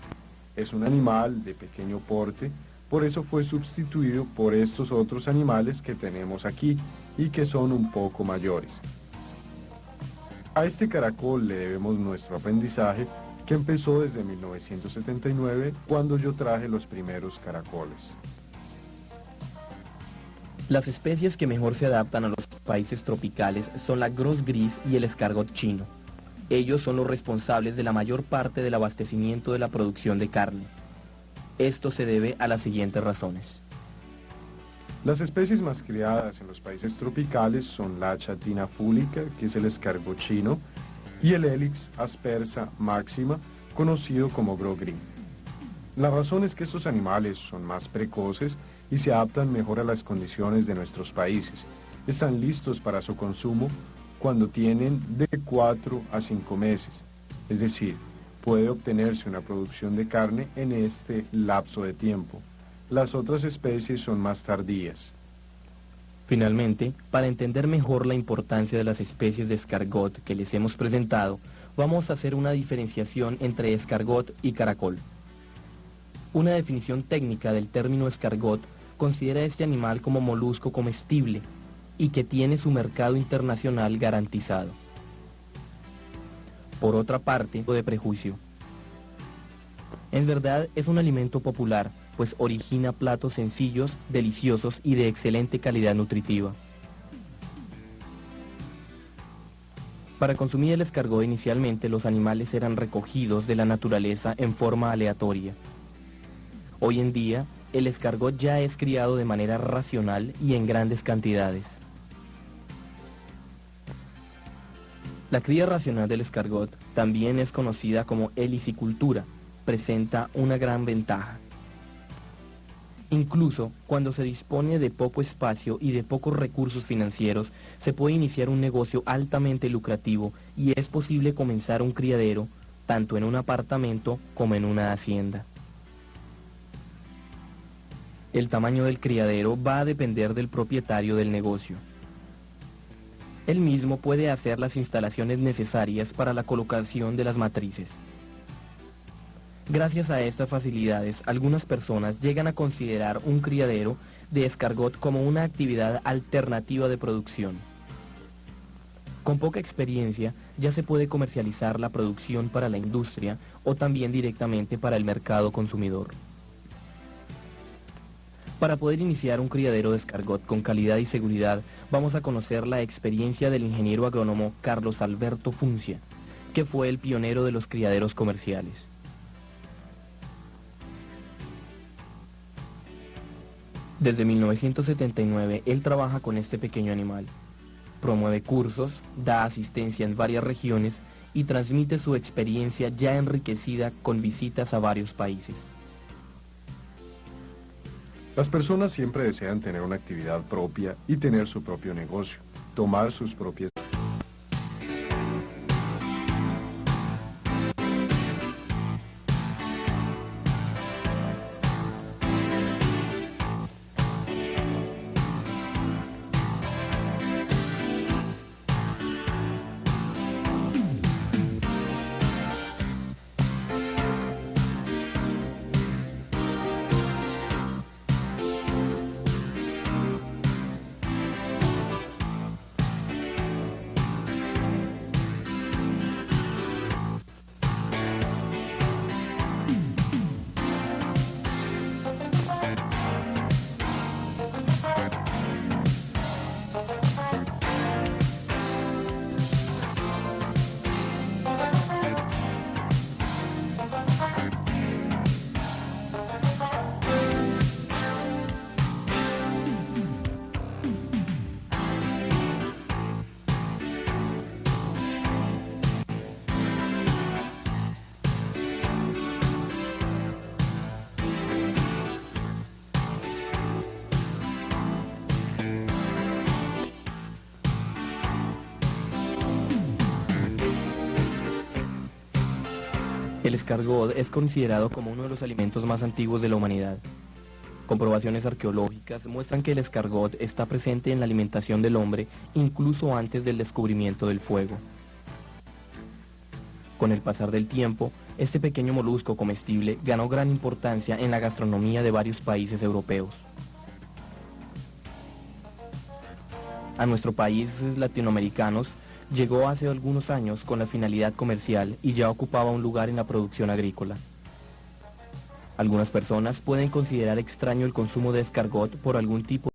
S2: Es un animal de pequeño porte, por eso fue sustituido por estos otros animales que tenemos aquí y que son un poco mayores. A este caracol le debemos nuestro aprendizaje que empezó desde 1979 cuando yo traje los primeros caracoles.
S1: Las especies que mejor se adaptan a los países tropicales son la gros gris y el escargot chino. Ellos son los responsables de la mayor parte del abastecimiento de la producción de carne. Esto se debe a las siguientes razones.
S2: Las especies más criadas en los países tropicales son la Achatina fulica, que es el escargot chino, y el Helix aspersa máxima, conocido como gros gris. La razón es que estos animales son más precoces y se adaptan mejor a las condiciones de nuestros países. Están listos para su consumo cuando tienen de 4 a 5 meses, es decir, puede obtenerse una producción de carne en este lapso de tiempo. Las otras especies son más tardías.
S1: Finalmente, para entender mejor la importancia de las especies de escargot que les hemos presentado, vamos a hacer una diferenciación entre escargot y caracol. Una definición técnica del término escargot considera este animal como molusco comestible. y que tiene su mercado internacional garantizado. Por otra parte, de prejuicio. En verdad es un alimento popular, pues origina platos sencillos, deliciosos y de excelente calidad nutritiva. Para consumir el escargot inicialmente los animales eran recogidos de la naturaleza en forma aleatoria. Hoy en día, el escargot ya es criado de manera racional y en grandes cantidades. La cría racional del escargot, también es conocida como helicicultura, presenta una gran ventaja. Incluso cuando se dispone de poco espacio y de pocos recursos financieros, se puede iniciar un negocio altamente lucrativo y es posible comenzar un criadero, tanto en un apartamento como en una hacienda. El tamaño del criadero va a depender del propietario del negocio. Él mismo puede hacer las instalaciones necesarias para la colocación de las matrices. Gracias a estas facilidades, algunas personas llegan a considerar un criadero de escargot como una actividad alternativa de producción. Con poca experiencia, ya se puede comercializar la producción para la industria o también directamente para el mercado consumidor. Para poder iniciar un criadero de escargot con calidad y seguridad, vamos a conocer la experiencia del ingeniero agrónomo Carlos Alberto Funcia, que fue el pionero de los criaderos comerciales. Desde 1979, él trabaja con este pequeño animal. Promueve cursos, da asistencia en varias regiones y transmite su experiencia ya enriquecida con visitas a varios países.
S2: Las personas siempre desean tener una actividad propia y tener su propio negocio, tomar sus propias...
S1: El escargot es considerado como uno de los alimentos más antiguos de la humanidad. Comprobaciones arqueológicas muestran que el escargot está presente en la alimentación del hombre incluso antes del descubrimiento del fuego. Con el pasar del tiempo, este pequeño molusco comestible ganó gran importancia en la gastronomía de varios países europeos. A nuestro país latinoamericanos llegó hace algunos años con la finalidad comercial y ya ocupaba un lugar en la producción agrícola. Algunas personas pueden considerar extraño el consumo de escargot por algún tipo